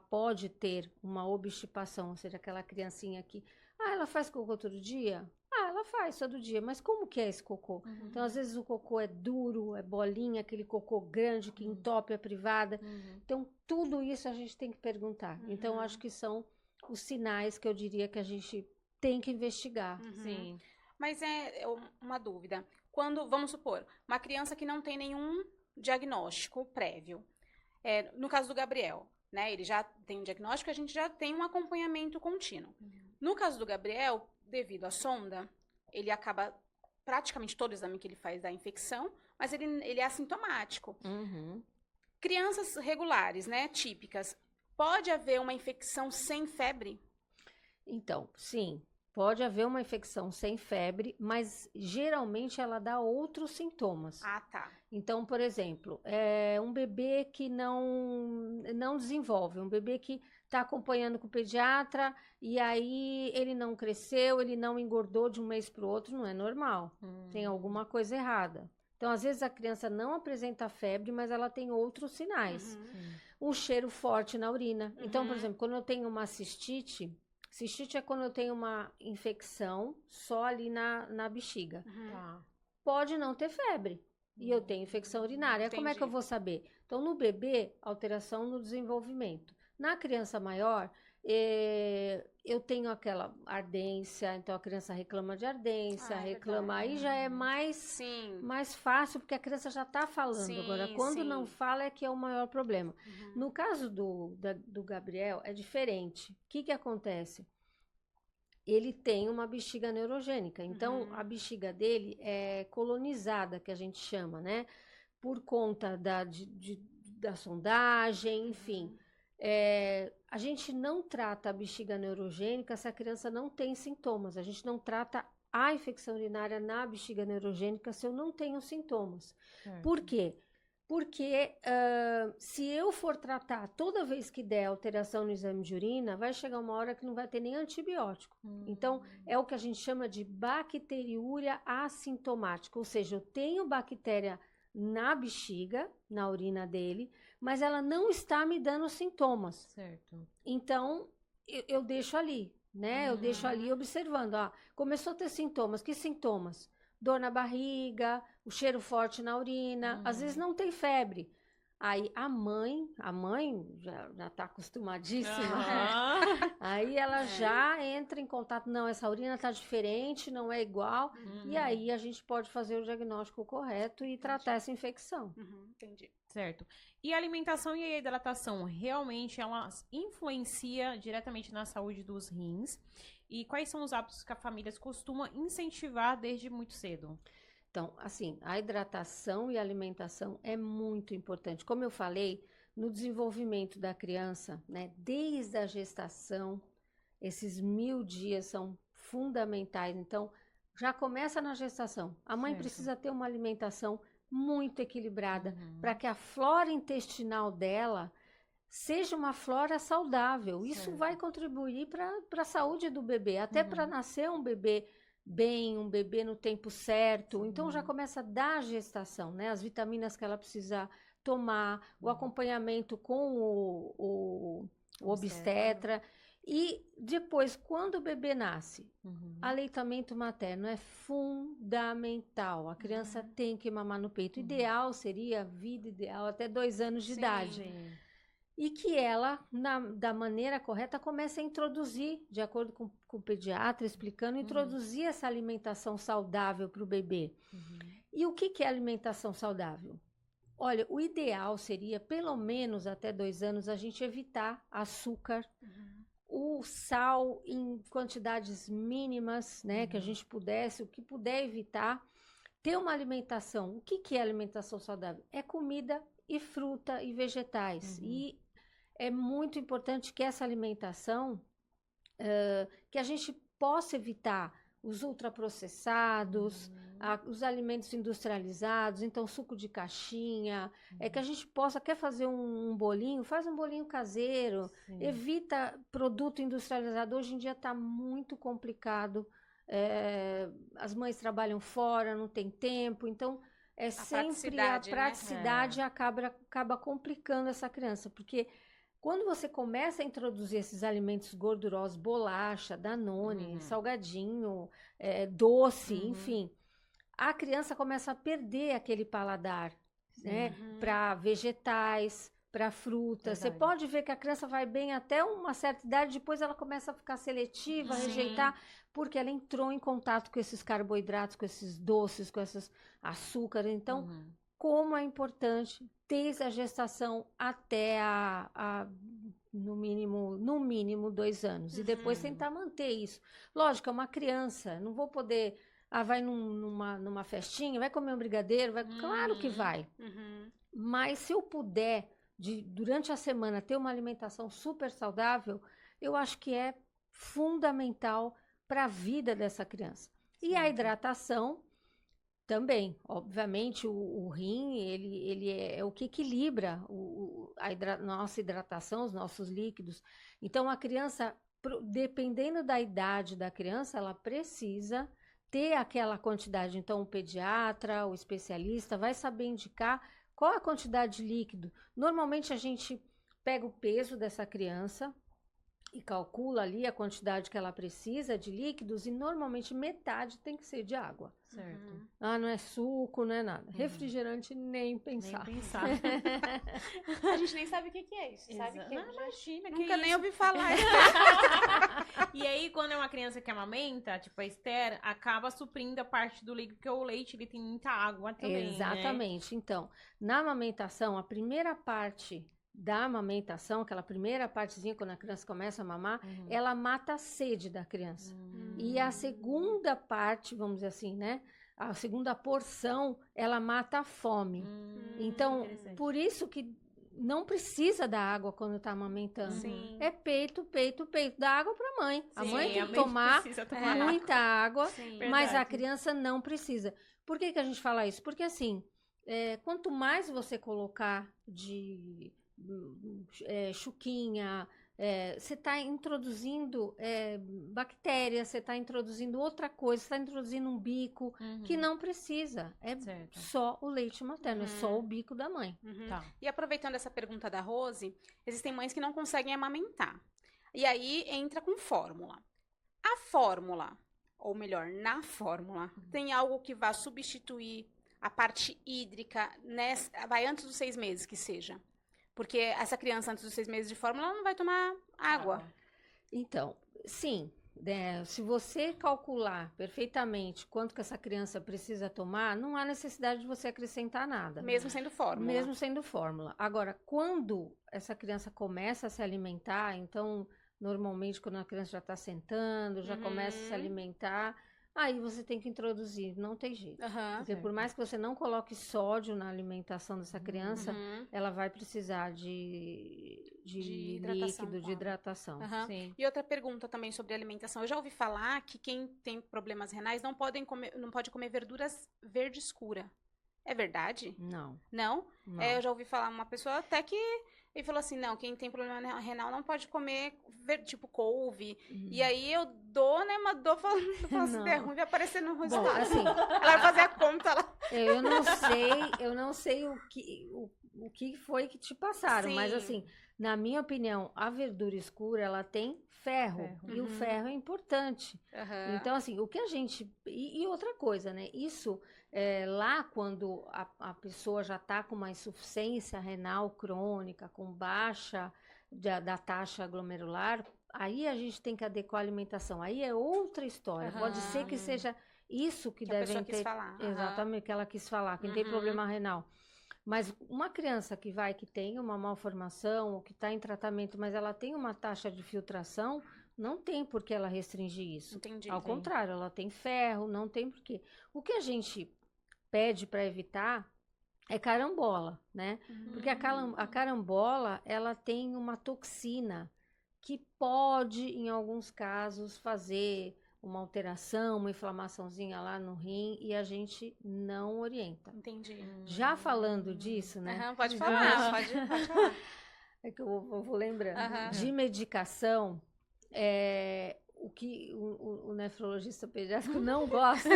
pode ter uma obstipação, ou seja, aquela criancinha que, ela faz cocô todo dia? Ela faz todo dia, mas como que é esse cocô? Então, às vezes o cocô é duro, é bolinha, aquele cocô grande que entope a privada. Então, tudo isso a gente tem que perguntar. Então, acho que são os sinais que eu diria que a gente tem que investigar. Sim. Mas uma dúvida. Quando, vamos supor, uma criança que não tem nenhum diagnóstico prévio, no caso do Gabriel, né, ele já tem um diagnóstico, a gente já tem um acompanhamento contínuo. No caso do Gabriel, devido à sonda, ele acaba, praticamente todo exame que ele faz da infecção, mas ele é assintomático. Crianças regulares, né, típicas, pode haver uma infecção sem febre? Então, sim. Pode haver uma infecção sem febre, mas geralmente ela dá outros sintomas. Tá. Então, por exemplo, um bebê que não desenvolve, um bebê que está acompanhando com o pediatra e aí ele não cresceu, ele não engordou de um mês para o outro, não é normal. Tem alguma coisa errada. Então, às vezes a criança não apresenta febre, mas ela tem outros sinais. Um cheiro forte na urina. Então, por exemplo, quando eu tenho uma cistite é quando eu tenho uma infecção só ali na bexiga. Pode não ter febre. E eu tenho infecção urinária. Entendi. Como é que eu vou saber? Então, no bebê, alteração no desenvolvimento. Na criança maior, eu tenho aquela ardência, então a criança reclama de ardência, reclama. Aí já é mais fácil, porque a criança já está falando. Agora, quando não fala, é que é o maior problema. No caso do Gabriel, é diferente. O que acontece? Ele tem uma bexiga neurogênica, então a bexiga dele é colonizada, que a gente chama, né? Por conta da sondagem, enfim. A gente não trata a bexiga neurogênica se a criança não tem sintomas. A gente não trata a infecção urinária na bexiga neurogênica se eu não tenho sintomas. Por quê? Porque se eu for tratar toda vez que der alteração no exame de urina, vai chegar uma hora que não vai ter nem antibiótico. Então, é o que a gente chama de bacteriúria assintomática. Ou seja, eu tenho bactéria na bexiga, na urina dele, mas ela não está me dando sintomas. Certo. Então, eu deixo ali, né? Eu deixo ali observando. Começou a ter sintomas. Que sintomas? Dor na barriga, o cheiro forte na urina. Às vezes não tem febre. Aí a mãe já está acostumadíssima. Aí ela já entra em contato. Não, essa urina está diferente, não é igual. E aí a gente pode fazer o diagnóstico correto e tratar essa infecção. Entendi. Certo. E a alimentação e a hidratação, realmente elas influenciam diretamente na saúde dos rins? E quais são os hábitos que a família costuma incentivar desde muito cedo? Então, assim, a hidratação e a alimentação é muito importante. Como eu falei, no desenvolvimento da criança, né, desde a gestação, esses 1000 dias são fundamentais. Então, já começa na gestação. A mãe precisa ter uma alimentação muito equilibrada para que a flora intestinal dela seja uma flora saudável. Isso vai contribuir para a saúde do bebê, até para nascer um bebê bem, um bebê no tempo certo. Então, já começa da gestação, né? As vitaminas que ela precisa tomar, o acompanhamento com o obstetra. E depois, quando o bebê nasce, aleitamento materno é fundamental. A criança tem que mamar no peito. O ideal seria, a vida ideal, até 2 anos de idade. E que ela, da maneira correta, comece a introduzir, de acordo com o pediatra explicando, introduzir essa alimentação saudável para o bebê. E o que é alimentação saudável? Olha, o ideal seria, pelo menos até 2 anos, a gente evitar açúcar, o sal em quantidades mínimas, né, que a gente pudesse, o que puder evitar, ter uma alimentação. O que é alimentação saudável? É comida e fruta e vegetais. E é muito importante que essa alimentação, que a gente possa evitar os ultraprocessados, os alimentos industrializados, então suco de caixinha, que a gente possa, quer fazer um bolinho, faz um bolinho caseiro, evita produto industrializado. Hoje em dia está muito complicado, as mães trabalham fora, não tem tempo, então sempre a praticidade, né? acaba complicando essa criança, porque quando você começa a introduzir esses alimentos gordurosos, bolacha, Danone, salgadinho, doce, enfim, a criança começa a perder aquele paladar, né? Para vegetais, para frutas. Você pode ver que a criança vai bem até uma certa idade, depois ela começa a ficar seletiva, a rejeitar, porque ela entrou em contato com esses carboidratos, com esses doces, com esses açúcares. Então, como é importante desde a gestação até no mínimo 2 anos. E depois tentar manter isso. Lógico, é uma criança, não vou poder... vai numa festinha, vai comer um brigadeiro, claro que vai. Mas se eu puder, durante a semana, ter uma alimentação super saudável, eu acho que é fundamental para a vida dessa criança. E a hidratação também, obviamente, o rim, ele é o que equilibra nossa hidratação, os nossos líquidos. Então, a criança, dependendo da idade da criança, ela precisa ter aquela quantidade. Então, o pediatra, o especialista, vai saber indicar qual a quantidade de líquido. Normalmente, a gente pega o peso dessa criança e calcula ali a quantidade que ela precisa de líquidos, e normalmente metade tem que ser de água. Certo. Não é suco, não é nada. Refrigerante, nem pensar. Nem pensar. A gente nem sabe o que é isso. Sabe que não, imagina. Nunca nem ouvi falar. E aí, quando é uma criança que amamenta, tipo a Esther, acaba suprindo a parte do leite, porque o leite ele tem muita água também. Exatamente. Né? Então, na amamentação, a primeira parte da amamentação, aquela primeira partezinha, quando a criança começa a mamar, ela mata a sede da criança. E a segunda parte, vamos dizer assim, né? A segunda porção, ela mata a fome. Então, por isso que não precisa da água quando está amamentando. Sim. É peito, peito, peito. Dá água para a mãe. A mãe tem que tomar muita água, mas a criança não precisa. Por que a gente fala isso? Porque, assim, quanto mais você colocar de chuquinha, você está introduzindo bactérias, você está introduzindo outra coisa, você está introduzindo um bico que não precisa. É só o leite materno, é só o bico da mãe. Tá. E aproveitando essa pergunta da Rose, existem mães que não conseguem amamentar. E aí entra com fórmula. A fórmula, ou melhor, na fórmula, tem algo que vá substituir a parte hídrica, vai antes dos 6 meses que seja? Porque essa criança, antes dos 6 meses de fórmula, ela não vai tomar água. Então, sim. Se você calcular perfeitamente quanto que essa criança precisa tomar, não há necessidade de você acrescentar nada. Mesmo sendo fórmula. Mesmo sendo fórmula. Agora, quando essa criança começa a se alimentar, então, normalmente, quando a criança já está sentando, já começa a se alimentar, aí você tem que introduzir, não tem jeito. Porque por mais que você não coloque sódio na alimentação dessa criança, ela vai precisar de líquido, de hidratação. Sim. E outra pergunta também sobre alimentação. Eu já ouvi falar que quem tem problemas renais não pode comer verduras verde escura. É verdade? Não. Não? Eu já ouvi falar uma pessoa até que ele falou assim, não, quem tem problema renal não pode comer, tipo, couve. E aí eu dou, né, mas dou falando se der ruim, vai aparecer no resultado. Bom, assim, ela vai fazer a conta lá. Eu não sei o que foi que te passaram, mas assim, na minha opinião, a verdura escura, ela tem ferro. E o ferro é importante. Então, assim, o que a gente... E outra coisa, né? Isso... lá quando a pessoa já está com uma insuficiência renal crônica, com baixa da taxa glomerular, aí a gente tem que adequar a alimentação. Aí é outra história. Pode ser que seja isso que devem ter. Quis falar. Exatamente, que ela quis falar, quem tem problema renal. Mas uma criança que tem uma malformação, ou que está em tratamento, mas ela tem uma taxa de filtração, não tem por que ela restringir isso. Entendi. Ao contrário, ela tem ferro, não tem por quê. O que a gente pede para evitar é carambola, né? Porque a carambola, ela tem uma toxina que pode, em alguns casos, fazer uma alteração, uma inflamaçãozinha lá no rim, e a gente não orienta. Entendi. Já falando disso, né? Pode falar, pode falar. É que eu vou lembrando. De medicação, o que o nefrologista pediátrico não gosta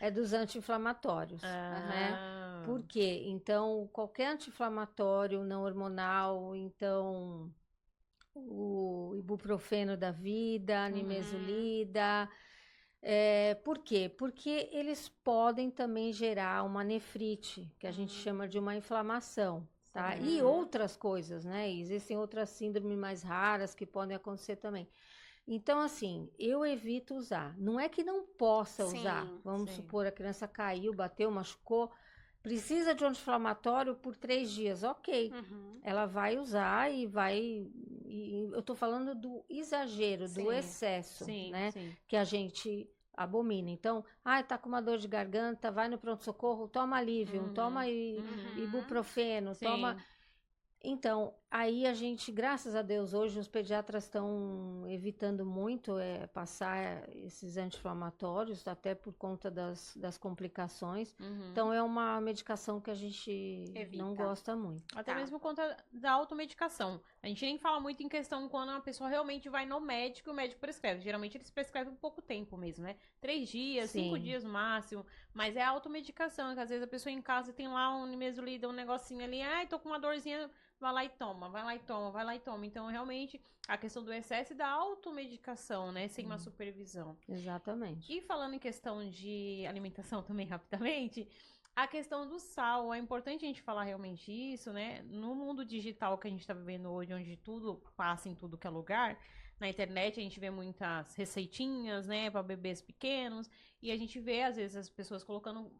é dos anti-inflamatórios, né? Por quê? Então, qualquer anti-inflamatório não hormonal, então o ibuprofeno da vida, a nimesulida, por quê? Porque eles podem também gerar uma nefrite, que a gente chama de uma inflamação, tá? E outras coisas, né? Existem outras síndromes mais raras que podem acontecer também. Então, assim, eu evito usar. Não é que não possa usar. Vamos supor, a criança caiu, bateu, machucou. Precisa de um anti-inflamatório por 3 dias. Ok. Ela vai usar e vai... eu tô falando do exagero, do excesso, né? Que a gente abomina. Então, tá com uma dor de garganta, vai no pronto-socorro, toma alívio, toma ibuprofeno, toma... Então, aí a gente, graças a Deus, hoje os pediatras estão evitando muito passar esses anti-inflamatórios, até por conta das complicações. Então, é uma medicação que a gente não gosta muito. Até mesmo por conta da automedicação. A gente nem fala muito em questão quando uma pessoa realmente vai no médico e o médico prescreve. Geralmente eles prescrevem por pouco tempo mesmo, né? 3 dias, 5 dias no máximo. Mas é a automedicação, que às vezes a pessoa em casa tem lá um nimesulida, um negocinho ali, tô com uma dorzinha... Vai lá e toma, vai lá e toma, vai lá e toma. Então, realmente, a questão do excesso e da automedicação, né? Sem uma supervisão. Exatamente. E falando em questão de alimentação também, rapidamente, a questão do sal. É importante a gente falar realmente isso, né? No mundo digital que a gente tá vivendo hoje, onde tudo passa em tudo que é lugar, na internet a gente vê muitas receitinhas, né? Para bebês pequenos. E a gente vê, às vezes, as pessoas colocando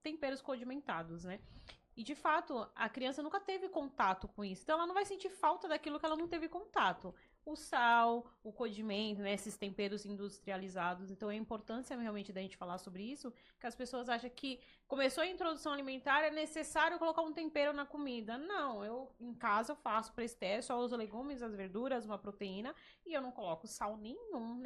temperos condimentados, né? E, de fato, a criança nunca teve contato com isso. Então, ela não vai sentir falta daquilo que ela não teve contato. O sal, o condimento, né? Esses temperos industrializados. Então, a importância realmente da gente falar sobre isso, que as pessoas acham que começou a introdução alimentar, é necessário colocar um tempero na comida. Não, em casa eu faço para Esther, só uso legumes, as verduras, uma proteína, e eu não coloco sal nenhum.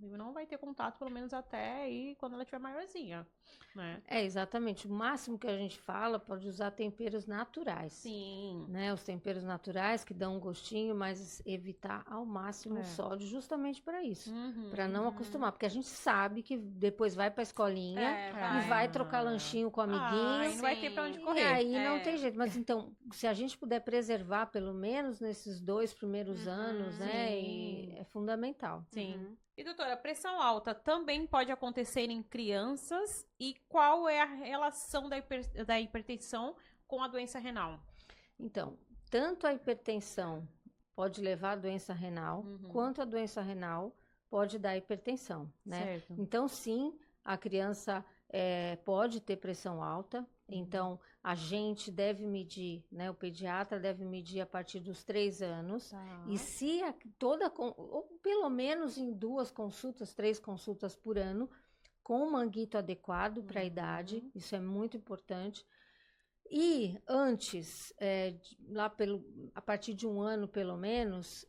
E não vai ter contato, pelo menos até aí, quando ela estiver maiorzinha, né? Exatamente. O máximo que a gente fala, pode usar temperos naturais. Sim. Né? Os temperos naturais que dão um gostinho, mas evitar ao máximo o sódio, justamente para isso. Para não acostumar. Porque a gente sabe que depois vai para a escolinha e vai trocar lanchinho com o amiguinho. Não vai ter para onde correr. E aí não tem jeito. Mas então, se a gente puder preservar, pelo menos nesses 2 primeiros anos, né? É fundamental. Sim. E, doutora, a pressão alta também pode acontecer em crianças? E qual é a relação da hipertensão com a doença renal? Então, tanto a hipertensão pode levar à doença renal, quanto a doença renal pode dar hipertensão, né? Certo. Então, sim, a criança pode ter pressão alta, então a gente deve medir, né? O pediatra deve medir a partir dos 3 anos. Tá. E se ou pelo menos em 2 consultas, 3 consultas por ano, com um manguito adequado para a idade, isso é muito importante. E antes, a partir de 1 ano pelo menos,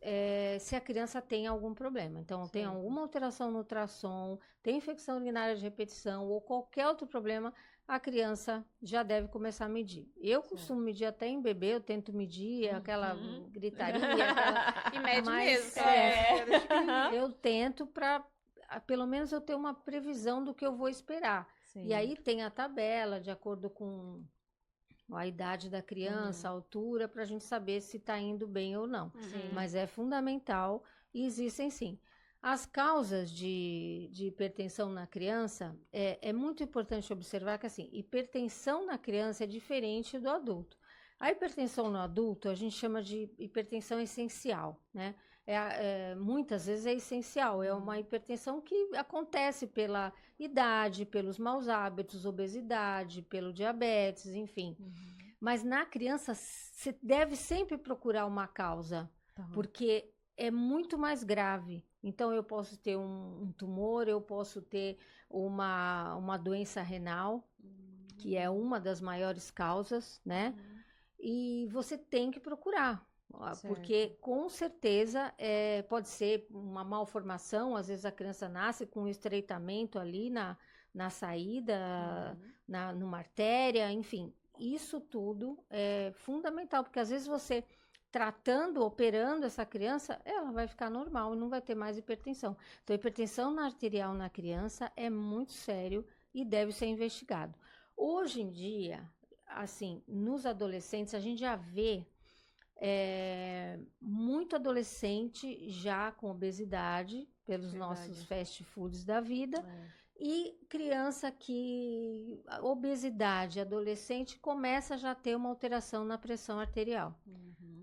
se a criança tem algum problema. Então, tem alguma alteração no ultrassom, tem infecção urinária de repetição ou qualquer outro problema, a criança já deve começar a medir. Eu costumo medir até em bebê, eu tento medir aquela gritaria. E mede mas, mesmo. eu tento para, pelo menos, eu ter uma previsão do que eu vou esperar. Sim. E aí tem a tabela, de acordo com a idade da criança, a altura, para a gente saber se está indo bem ou não. Mas é fundamental e existem sim. As causas de hipertensão na criança, é muito importante observar que assim, hipertensão na criança é diferente do adulto. A hipertensão no adulto a gente chama de hipertensão essencial, né? Muitas vezes é essencial, é uma hipertensão que acontece pela idade, pelos maus hábitos, obesidade, pelo diabetes, enfim. Mas na criança, você deve sempre procurar uma causa, porque é muito mais grave. Então, eu posso ter um tumor, eu posso ter uma doença renal, que é uma das maiores causas, né? E você tem que procurar. Porque, com certeza, pode ser uma malformação. Às vezes, a criança nasce com um estreitamento ali na saída, numa artéria, enfim. Isso tudo é fundamental, porque, às vezes, você tratando, operando essa criança, ela vai ficar normal e não vai ter mais hipertensão. Então, hipertensão arterial na criança é muito sério e deve ser investigado. Hoje em dia, assim, nos adolescentes, a gente já vê muito adolescente já com obesidade, pelos nossos fast foods da vida, e criança que, a obesidade, adolescente, começa já a ter uma alteração na pressão arterial.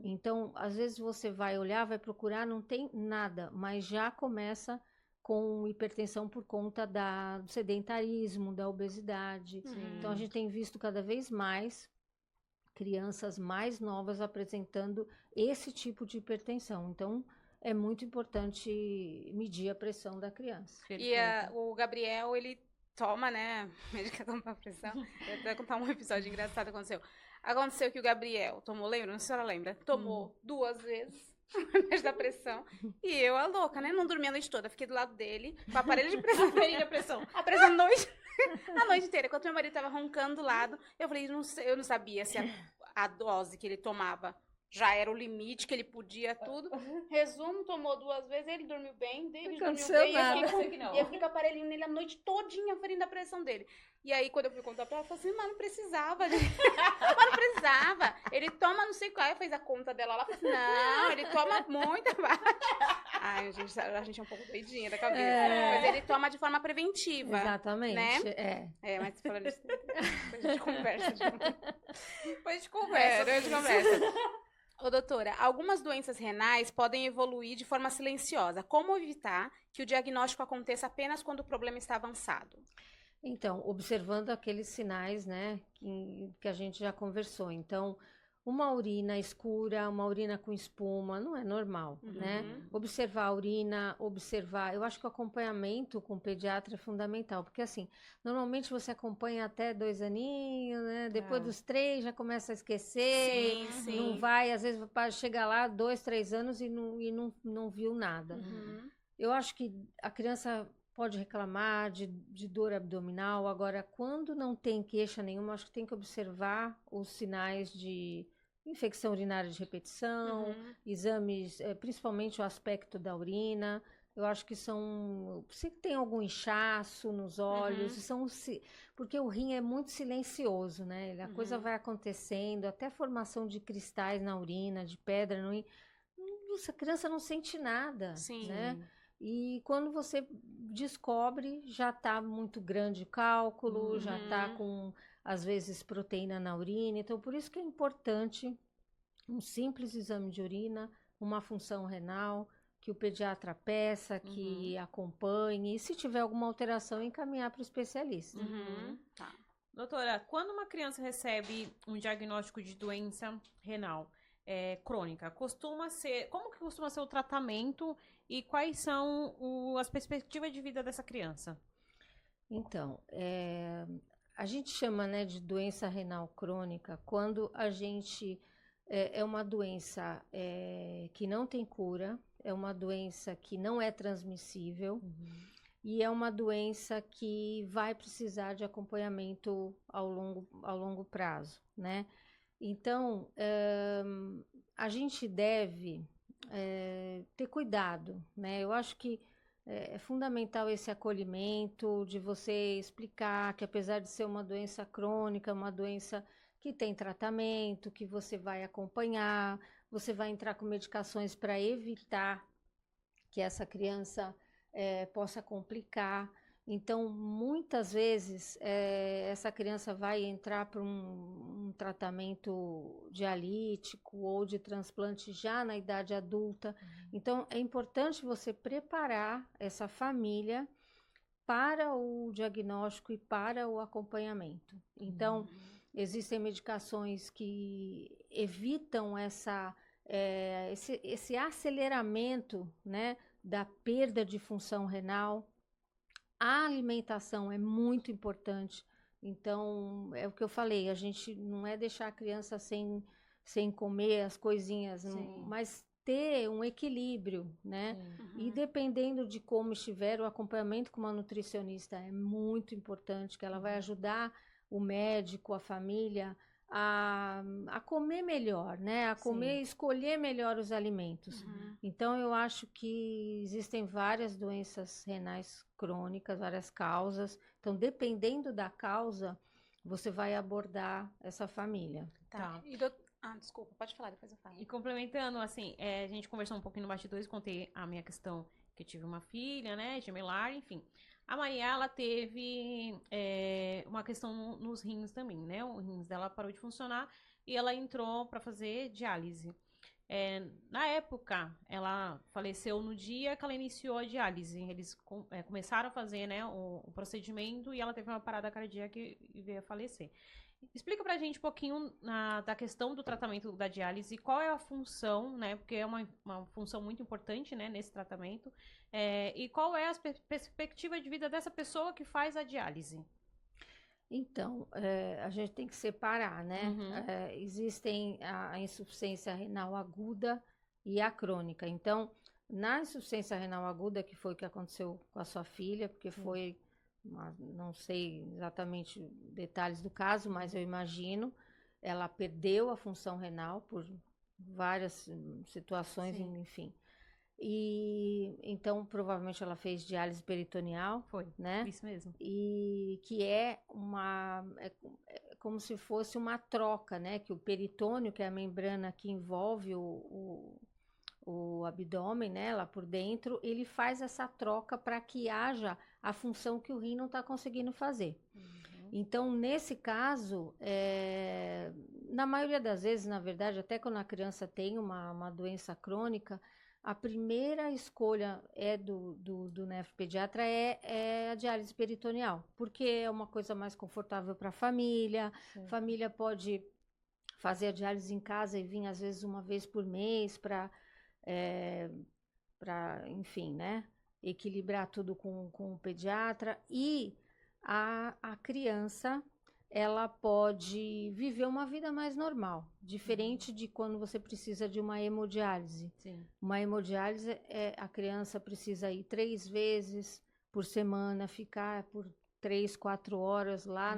Então, às vezes você vai olhar, vai procurar, não tem nada, mas já começa com hipertensão por conta do sedentarismo, da obesidade. Então, a gente tem visto cada vez mais crianças mais novas apresentando esse tipo de hipertensão. Então, é muito importante medir a pressão da criança. E o Gabriel, ele toma, né, medicação para pressão. Eu até contar um episódio engraçado que aconteceu. Aconteceu que o Gabriel tomou, lembra? Não sei se a senhora lembra. Tomou 2 vezes o remédio da pressão. E eu, a louca, né? Não dormi a noite toda. Fiquei do lado dele, com o aparelho de pressão. A pressão a noite inteira. Enquanto meu marido tava roncando do lado, eu falei, eu não sabia se a dose que ele tomava já era o limite, que ele podia tudo. Resumo, tomou 2 vezes, ele dormiu bem, David dormiu bem. E eu fiquei com o aparelhinho nele a noite todinha, aferindo a pressão dele. E aí, quando eu fui contar pra ela, eu falei assim, mas não precisava. Mas não precisava. Ele toma não sei qual. Eu fiz a conta dela lá, falei assim, não, ele toma muita baixa. Ai, a gente é um pouco doidinha da cabeça. Mas ele toma de forma preventiva. Exatamente. Né? Mas falando isso, depois a gente conversa. Depois a gente conversa. Ô, doutora, algumas doenças renais podem evoluir de forma silenciosa. Como evitar que o diagnóstico aconteça apenas quando o problema está avançado? Então, observando aqueles sinais, né, que a gente já conversou. Então, uma urina escura, uma urina com espuma, não é normal, né? Observar a urina, eu acho que o acompanhamento com o pediatra é fundamental, porque assim, normalmente você acompanha até 2 aninhos, né? Depois dos 3 já começa a esquecer, não vai, às vezes chega lá 2, 3 anos e não viu nada. Eu acho que a criança pode reclamar de dor abdominal, agora quando não tem queixa nenhuma, acho que tem que observar os sinais de infecção urinária de repetição, exames, principalmente o aspecto da urina. Eu acho que se tem algum inchaço nos olhos, porque o rim é muito silencioso, né? A coisa vai acontecendo, até formação de cristais na urina, de pedra no rim. A criança não sente nada, né? E quando você descobre, já está muito grande o cálculo, já está com, às vezes, proteína na urina. Então, por isso que é importante um simples exame de urina, uma função renal, que o pediatra peça, que acompanhe, e se tiver alguma alteração, encaminhar para o especialista. Tá. Doutora, quando uma criança recebe um diagnóstico de doença renal crônica, como que costuma ser o tratamento e quais são as perspectivas de vida dessa criança? Então, a gente chama, né, de doença renal crônica quando a gente é uma doença que não tem cura, é uma doença que não é transmissível e é uma doença que vai precisar de acompanhamento ao longo prazo, né? Então, a gente deve ter cuidado, né? Eu acho que é fundamental esse acolhimento de você explicar que apesar de ser uma doença crônica, uma doença que tem tratamento, que você vai acompanhar, você vai entrar com medicações para evitar que essa criança possa complicar. Então, muitas vezes, essa criança vai entrar para um tratamento dialítico ou de transplante já na idade adulta. Então, é importante você preparar essa família para o diagnóstico e para o acompanhamento. Então, existem medicações que evitam esse aceleramento, né, da perda de função renal. A alimentação é muito importante. Então, é o que eu falei, a gente não é deixar a criança sem comer as coisinhas, mas ter um equilíbrio, né? E dependendo de como estiver, o acompanhamento com uma nutricionista é muito importante, que ela vai ajudar o médico, a família a comer melhor, né? A comer, escolher melhor os alimentos. Então, eu acho que existem várias doenças renais crônicas, várias causas. Então, dependendo da causa, você vai abordar essa família. Tá. Desculpa, pode falar, depois eu falo. E complementando, assim, a gente conversou um pouquinho no bastidores, contei a minha questão que eu tive uma filha, né, gemelar, enfim. A Maria, ela teve uma questão nos rins também, né? O rins dela parou de funcionar e ela entrou para fazer diálise. Na época, ela faleceu no dia que ela iniciou a diálise. Eles começaram a fazer, né, o procedimento e ela teve uma parada cardíaca e veio a falecer. Explica pra gente um pouquinho da questão do tratamento da diálise, qual é a função, né? Porque é uma função muito importante, né, nesse tratamento. E qual é a perspectiva de vida dessa pessoa que faz a diálise? Então, a gente tem que separar, né? Existem a insuficiência renal aguda e a crônica. Então, na insuficiência renal aguda, que foi o que aconteceu com a sua filha, porque foi, não sei exatamente detalhes do caso, mas eu imagino, ela perdeu a função renal por várias situações, enfim. E então provavelmente ela fez diálise peritoneal, né? Isso mesmo. E que é como se fosse uma troca, né? Que o peritônio, que é a membrana que envolve o abdômen, né? Lá por dentro, ele faz essa troca para que haja a função que o rim não está conseguindo fazer. Então, nesse caso, na maioria das vezes, na verdade, até quando a criança tem uma doença crônica, a primeira escolha do nefropediatra é a diálise peritoneal, porque é uma coisa mais confortável para a família. A família pode fazer a diálise em casa e vir, às vezes, uma vez por mês para, enfim, né, equilibrar tudo com o pediatra. E a criança, ela pode viver uma vida mais normal, diferente de quando você precisa de uma hemodiálise. Uma hemodiálise, a criança precisa ir 3 vezes por semana, ficar por 3, 4 horas lá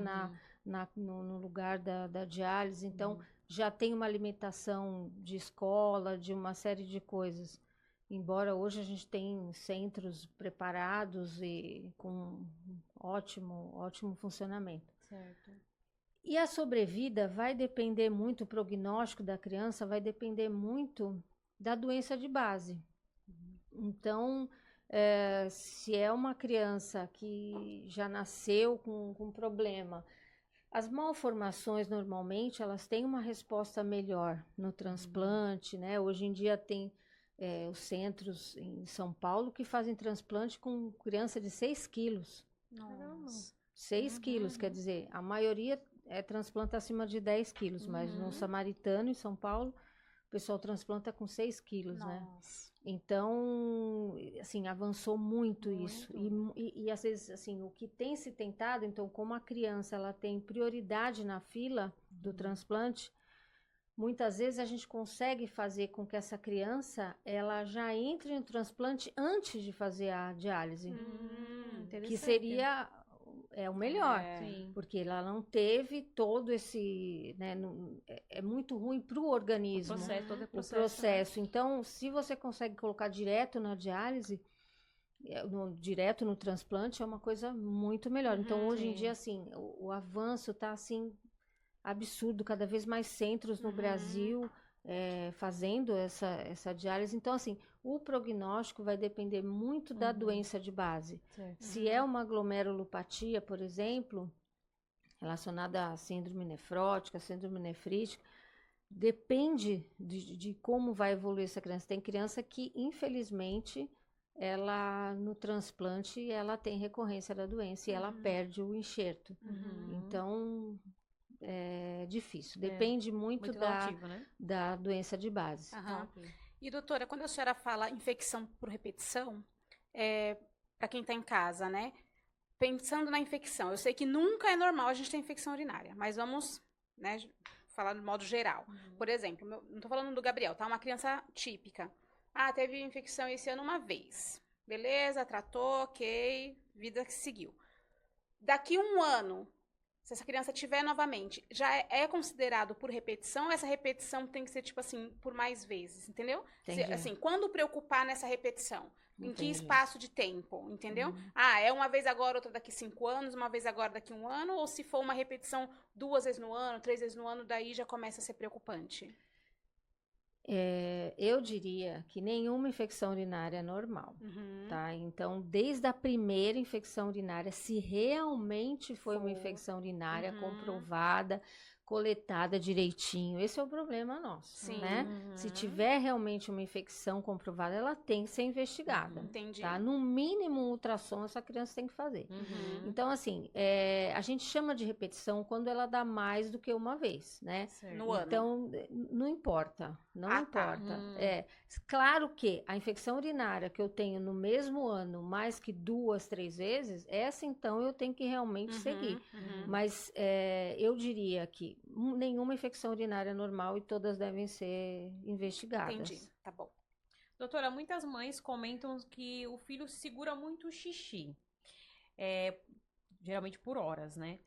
no lugar da diálise. Então, já tem uma alimentação de escola, de uma série de coisas. Embora hoje a gente tenha centros preparados e com ótimo funcionamento. Certo. E a sobrevida vai depender muito, o prognóstico da criança vai depender muito da doença de base. Então, se é uma criança que já nasceu com problema, as malformações normalmente elas têm uma resposta melhor no transplante, né? Hoje em dia tem os centros em São Paulo que fazem transplante com criança de 6 quilos. Nossa. 6 quilos, quer dizer, a maioria é transplanta acima de 10 quilos, mas no Samaritano, em São Paulo, o pessoal transplanta com 6 quilos, né? Então, assim, avançou muito isso. E às vezes, assim, o que tem se tentado, então, como a criança ela tem prioridade na fila do transplante, muitas vezes a gente consegue fazer com que essa criança ela já entre no transplante antes de fazer a diálise, que seria o melhor, porque ela não teve todo esse, né, é muito ruim para o organismo, todo o processo. Então, se você consegue colocar direto na diálise, direto no transplante, é uma coisa muito melhor. Então, hoje em dia, assim, o avanço está assim absurdo, cada vez mais centros no Brasil fazendo essa diálise. Então, assim, o prognóstico vai depender muito da doença de base. Se é uma glomerulopatia, por exemplo, relacionada à síndrome nefrótica, síndrome nefrítica, depende de como vai evoluir essa criança. Tem criança que, infelizmente, ela no transplante, ela tem recorrência da doença e ela perde o enxerto. Então, é difícil. Depende muito relativo, né? Da doença de base. E, doutora, quando a senhora fala infecção por repetição, para quem está em casa, né? Pensando na infecção, eu sei que nunca é normal a gente ter infecção urinária, mas vamos, né, falar de modo geral. Por exemplo, não estou falando do Gabriel, tá? Uma criança típica. Teve infecção esse ano uma vez. Beleza, tratou, ok, vida que seguiu. Daqui um ano, se essa criança tiver novamente, já é considerado por repetição, ou essa repetição tem que ser, tipo assim, por mais vezes, entendeu? Assim, quando preocupar nessa repetição? Em que espaço de tempo, entendeu? É uma vez agora, outra daqui 5 anos, uma vez agora daqui 1 ano, ou se for uma repetição 2 vezes no ano, 3 vezes no ano, daí já começa a ser preocupante? Eu diria que nenhuma infecção urinária é normal, tá? Então, desde a primeira infecção urinária, se realmente foi uma infecção urinária comprovada, coletada direitinho, esse é o problema nosso, né? Se tiver realmente uma infecção comprovada, ela tem que ser investigada, tá? No mínimo, um ultrassom essa criança tem que fazer. Então, assim, a gente chama de repetição quando ela dá mais do que uma vez, né? No ano. Então, não importa, não importa. Claro que a infecção urinária que eu tenho no mesmo ano, mais que 2, 3 vezes, essa então eu tenho que realmente seguir. Mas eu diria que nenhuma infecção urinária é normal e todas devem ser investigadas. Entendi, tá bom. Doutora, muitas mães comentam que o filho segura muito o xixi, geralmente por horas, né?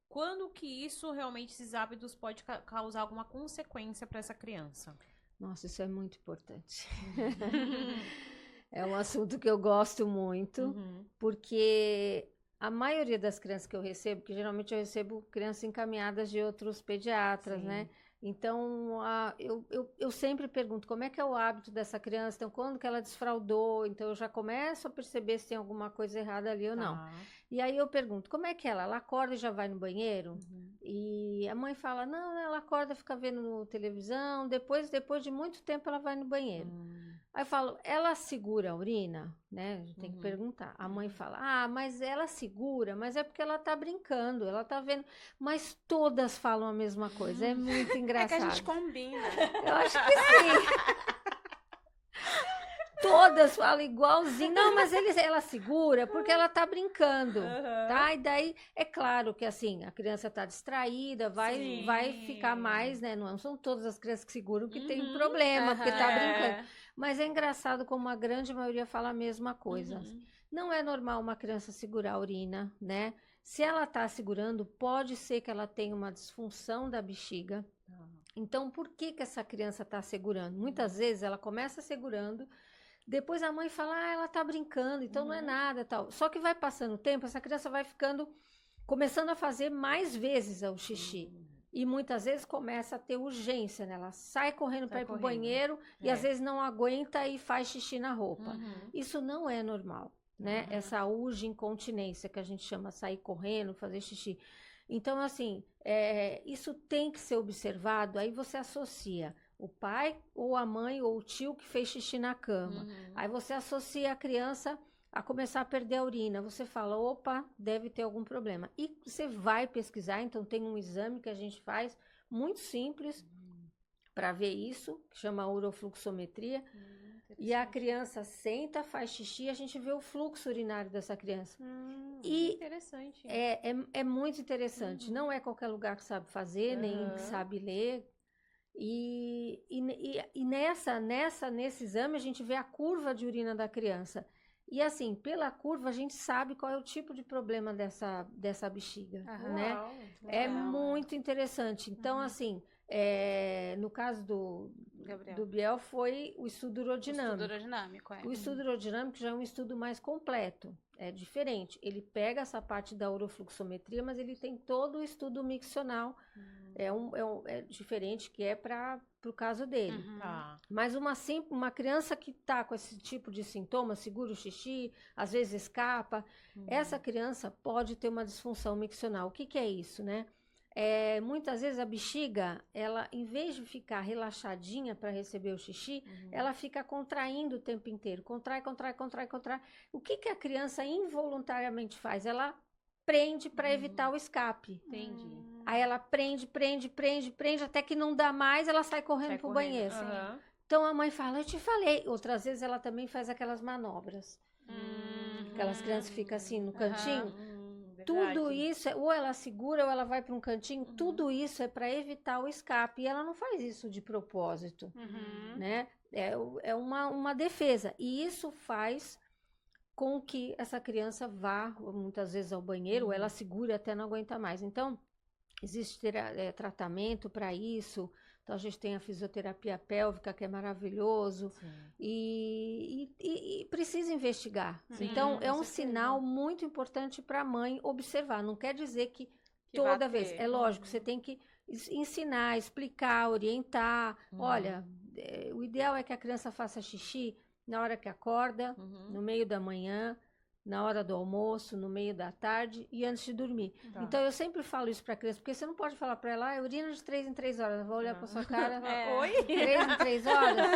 Quando que isso realmente, esses hábitos, pode causar alguma consequência para essa criança? Nossa, isso é muito importante. É um assunto que eu gosto muito, porque a maioria das crianças que eu recebo, que geralmente eu recebo crianças encaminhadas de outros pediatras, né? Então, eu sempre pergunto como é que é o hábito dessa criança, então quando que ela desfraldou, então eu já começo a perceber se tem alguma coisa errada ali ou não. E aí eu pergunto, como é que ela acorda e já vai no banheiro? E a mãe fala, não, ela acorda, fica vendo televisão, depois de muito tempo ela vai no banheiro. Aí eu falo, ela segura a urina? Né? A gente tem que perguntar. A mãe fala, mas ela segura, mas é porque ela tá brincando, ela tá vendo. Mas todas falam a mesma coisa, é muito engraçado. É que a gente combina. Eu acho que sim. Todas falam igualzinho. Não, mas ela segura porque ela tá brincando, tá? E daí, é claro que assim, a criança tá distraída, vai ficar mais, né? Não são todas as crianças que seguram que tem problema, porque tá brincando. Mas é engraçado como a grande maioria fala a mesma coisa. Não é normal uma criança segurar a urina, né? Se ela tá segurando, pode ser que ela tenha uma disfunção da bexiga. Então, por que essa criança tá segurando? Muitas vezes ela começa segurando, depois a mãe fala, ela tá brincando, então não é nada, tal. Só que vai passando o tempo, essa criança vai começando a fazer mais vezes o xixi. E muitas vezes começa a ter urgência, né? Ela sai correndo para ir pro banheiro e às vezes não aguenta e faz xixi na roupa. Isso não é normal, né? Essa urge incontinência que a gente chama sair correndo, fazer xixi. Então, assim, isso tem que ser observado, aí você associa o pai ou a mãe ou o tio que fez xixi na cama. Aí você associa a criança a começar a perder a urina. Você fala, opa, deve ter algum problema. E você vai pesquisar, então tem um exame que a gente faz, muito simples, para ver isso, que chama urofluxometria. E a criança senta, faz xixi, a gente vê o fluxo urinário dessa criança. E interessante. É muito interessante. Não é qualquer lugar que sabe fazer, nem que sabe ler. E nesse exame a gente vê a curva de urina da criança. E assim, pela curva a gente sabe qual é o tipo de problema dessa bexiga, né? É muito interessante. Então, assim, no caso do Biel foi o estudo urodinâmico. O estudo urodinâmico já é um estudo mais completo, é diferente. Ele pega essa parte da urofluxometria, mas ele tem todo o estudo miccional. É diferente, que é para o caso dele. Mas uma criança que está com esse tipo de sintoma, segura o xixi, às vezes escapa, essa criança pode ter uma disfunção miccional. O que é isso, né? Muitas vezes a bexiga, ela, em vez de ficar relaxadinha para receber o xixi, ela fica contraindo o tempo inteiro. Contrai. O que a criança involuntariamente faz? Ela prende para evitar o escape. Entendi. Aí ela prende, até que não dá mais, ela sai correndo pro banheiro. Então a mãe fala, eu te falei. Outras vezes ela também faz aquelas manobras. Aquelas crianças ficam assim no cantinho. Tudo isso, ou ela segura ou ela vai para um cantinho, tudo isso é para evitar o escape. E ela não faz isso de propósito, né? É uma defesa. E isso faz com que essa criança vá, muitas vezes, ao banheiro, ou ela segura até não aguentar mais. Então, existe tratamento para isso. Então, a gente tem a fisioterapia pélvica, que é maravilhoso. E precisa investigar. Então, é um sinal muito importante para a mãe observar. Não quer dizer que toda vez. É lógico, você tem que ensinar, explicar, orientar. Olha, o ideal é que a criança faça xixi na hora que acorda, no meio da manhã, na hora do almoço, no meio da tarde e antes de dormir. Então, eu sempre falo isso pra criança, porque você não pode falar pra ela, urina de 3 em 3 horas. Ela vai olhar pra sua cara e falar, oi? 3 em 3 horas?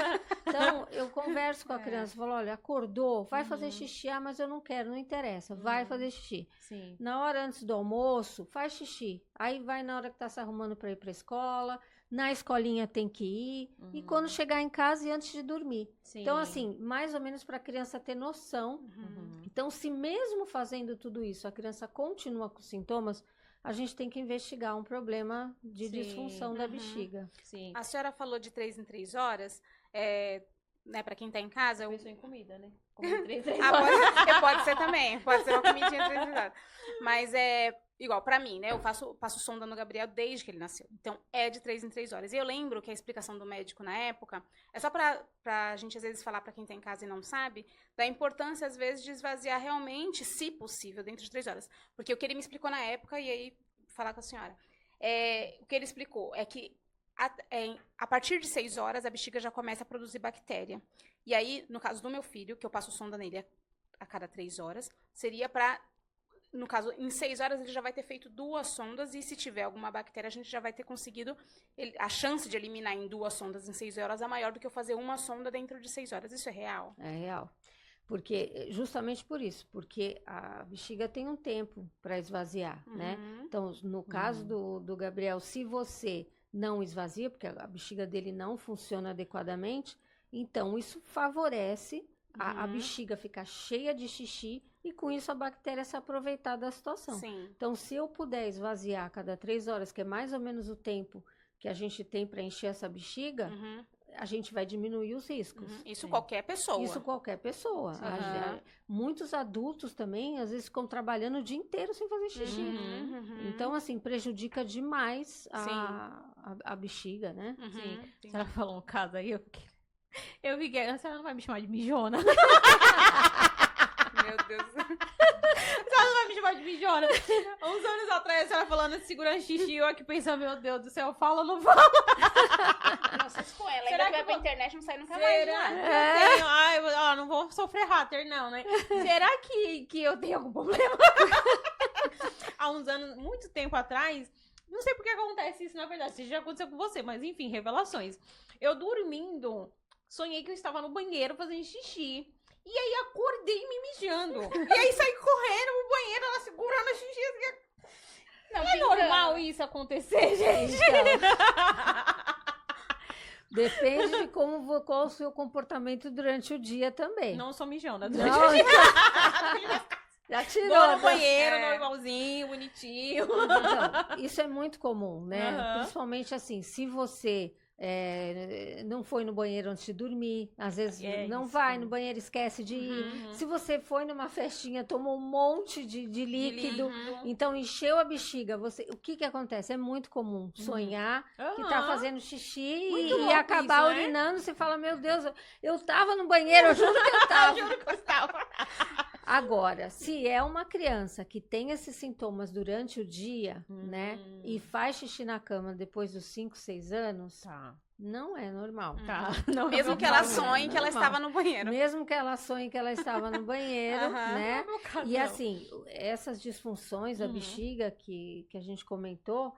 Então, eu converso com a criança, falo, olha, acordou, vai fazer xixi, mas eu não quero, não interessa, vai fazer xixi. Na hora antes do almoço, faz xixi. Aí vai na hora que tá se arrumando pra ir pra escola, na escolinha tem que ir, e quando chegar em casa e antes de dormir. Então, assim, mais ou menos para a criança ter noção. Então, se mesmo fazendo tudo isso, a criança continua com sintomas, a gente tem que investigar um problema de disfunção da bexiga. A senhora falou de 3 em 3 horas, né, para quem está em casa... Pensou em comida, né? Comer 3 em 3 horas. Pode ser também, pode ser uma comidinha de 3 em 3 horas. Mas igual, pra mim, né? Eu passo sonda no Gabriel desde que ele nasceu. Então, é de 3 em 3 horas. E eu lembro que a explicação do médico na época, é só pra gente, às vezes, falar pra quem tá em casa e não sabe, da importância, às vezes, de esvaziar realmente, se possível, dentro de 3 horas. Porque o que ele me explicou na época, e aí, falar com a senhora, o que ele explicou é que a partir de 6 horas, a bexiga já começa a produzir bactéria. E aí, no caso do meu filho, que eu passo sonda nele a cada 3 horas, seria pra... No caso, em 6 horas ele já vai ter feito 2 sondas e se tiver alguma bactéria, a gente já vai ter conseguido... A chance de eliminar em 2 sondas em 6 horas é maior do que eu fazer uma sonda dentro de 6 horas. Isso é real? É real. Justamente por isso, porque a bexiga tem um tempo para esvaziar, né? Então, no caso do Gabriel, se você não esvazia, porque a bexiga dele não funciona adequadamente, então isso favorece a bexiga ficar cheia de xixi e com isso a bactéria se aproveitar da situação. Então, se eu puder esvaziar a cada 3 horas, que é mais ou menos o tempo que a gente tem para encher essa bexiga, a gente vai diminuir os riscos. Isso qualquer pessoa. Isso qualquer pessoa. Muitos adultos também, às vezes, ficam trabalhando o dia inteiro sem fazer xixi. Então, assim, prejudica demais a bexiga, né? A senhora falou um caso aí, eu fiquei, a senhora não vai me chamar de mijona? Meu Deus. A senhora não vai me chamar de mijona? Uns anos atrás, a senhora falando de segurando xixi, eu aqui pensando, meu Deus do céu, fala ou não fala? Nossa, isso com ela. Ainda que vai pra internet, não sai nunca mais. Será que eu tenho... Ai, não vou sofrer hater, não, né? Será que eu tenho algum problema? Há uns anos, muito tempo atrás... Não sei por que acontece isso, na verdade. Se já aconteceu com você, mas enfim, revelações. Eu dormindo, sonhei que eu estava no banheiro fazendo xixi. E aí acordei me mijando. E aí saí correndo no banheiro, ela segurando a xixi. Não é normal isso acontecer, gente? Então, depende de qual o seu comportamento durante o dia também. Não sou mijona. Não, então, já tirou. Vou no banheiro, normalzinho, bonitinho. Então, isso é muito comum, né? Uhum. Principalmente assim, se você não foi no banheiro antes de dormir, às vezes não isso. vai no banheiro, esquece de ir. Se você foi numa festinha, tomou um monte de líquido, então encheu a bexiga, o que acontece? É muito comum sonhar que tá fazendo xixi e acabar isso, né? urinando, você fala, meu Deus, eu tava no banheiro, eu juro que eu tava. Juro que eu estava. Agora, se é uma criança que tem esses sintomas durante o dia, né, e faz xixi na cama depois dos 5, 6 anos, não é normal. Tá. Não Mesmo é que ela normal, sonhe não é que ela normal. estava no banheiro. Mesmo que ela sonhe que ela estava no banheiro, né? E assim, essas disfunções da bexiga que a gente comentou,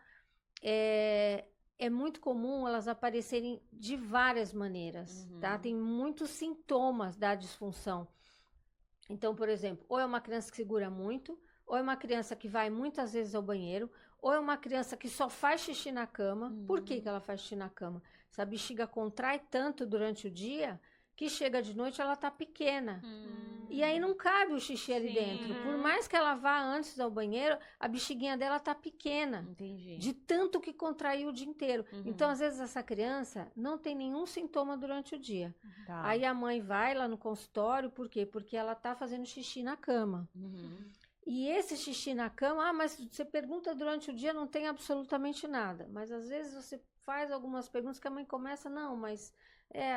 é muito comum elas aparecerem de várias maneiras, tá? Tem muitos sintomas da disfunção. Então, por exemplo, ou é uma criança que segura muito, ou é uma criança que vai muitas vezes ao banheiro, ou é uma criança que só faz xixi na cama. Por que ela faz xixi na cama? Essa bexiga contrai tanto durante o dia que chega de noite ela tá pequena. E aí não cabe o xixi ali dentro. Por mais que ela vá antes ao banheiro, a bexiguinha dela tá pequena. Entendi. De tanto que contraiu o dia inteiro. Então, às vezes, essa criança não tem nenhum sintoma durante o dia. Tá. Aí a mãe vai lá no consultório, por quê? Porque ela tá fazendo xixi na cama. E esse xixi na cama, mas você pergunta durante o dia, não tem absolutamente nada. Mas às vezes você faz algumas perguntas que a mãe começa, não, mas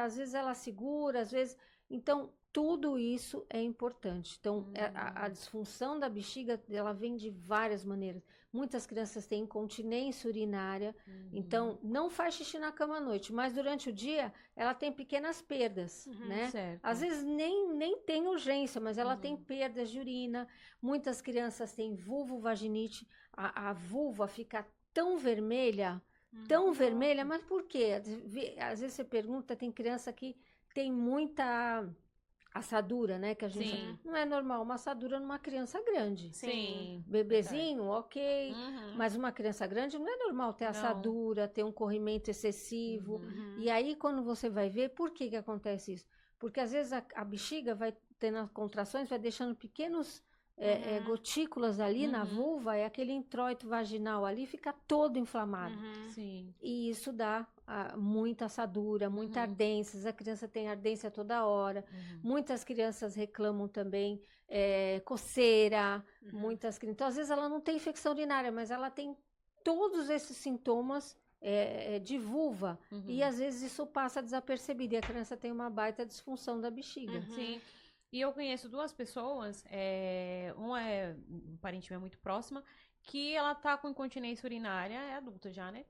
às vezes ela segura, às vezes... Então, tudo isso é importante. Então, a disfunção da bexiga, ela vem de várias maneiras. Muitas crianças têm incontinência urinária, então não faz xixi na cama à noite, mas durante o dia ela tem pequenas perdas, né? Certo. Às vezes nem tem urgência, mas ela tem perdas de urina. Muitas crianças têm vulvovaginite, a vulva fica tão vermelha, mas por quê? Às vezes você pergunta, tem criança que tem muita assadura, né? Que a gente não é normal uma assadura numa criança grande. Sim. Bebezinho, ok. Mas uma criança grande não é normal ter assadura, ter um corrimento excessivo. E aí, quando você vai ver, por que acontece isso? Porque às vezes a bexiga vai tendo contrações, vai deixando pequenos gotículas ali na vulva, e aquele introito vaginal ali fica todo inflamado. Sim. E isso dá muita assadura, muita ardência. A criança tem ardência toda hora. Muitas crianças reclamam também coceira. Muitas crianças. Então, às vezes, ela não tem infecção urinária, mas ela tem todos esses sintomas de vulva. E, às vezes, isso passa desapercebido. E a criança tem uma baita disfunção da bexiga. Sim. E eu conheço duas pessoas, uma é um parente meu muito próxima, que ela tá com incontinência urinária, é adulta já, né?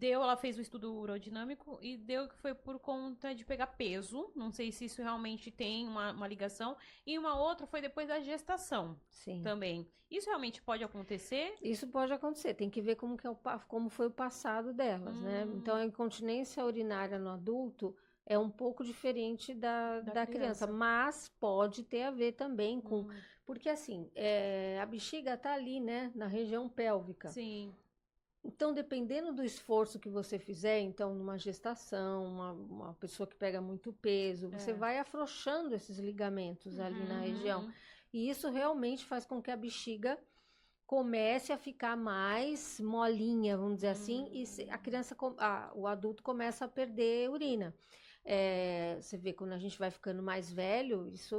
Ela fez o estudo urodinâmico e deu que foi por conta de pegar peso. Não sei se isso realmente tem uma ligação. E uma outra foi depois da gestação. Sim. Também. Isso realmente pode acontecer? Isso pode acontecer. Tem que ver como foi o passado delas, né? Então, a incontinência urinária no adulto é um pouco diferente da criança, mas pode ter a ver também com... Porque, assim, a bexiga tá ali, né? Na região pélvica. Sim. Então, dependendo do esforço que você fizer, então, numa gestação, uma pessoa que pega muito peso, você vai afrouxando esses ligamentos ali na região. E isso realmente faz com que a bexiga comece a ficar mais molinha, vamos dizer assim, e a criança, o adulto começa a perder urina. Você vê, quando a gente vai ficando mais velho, isso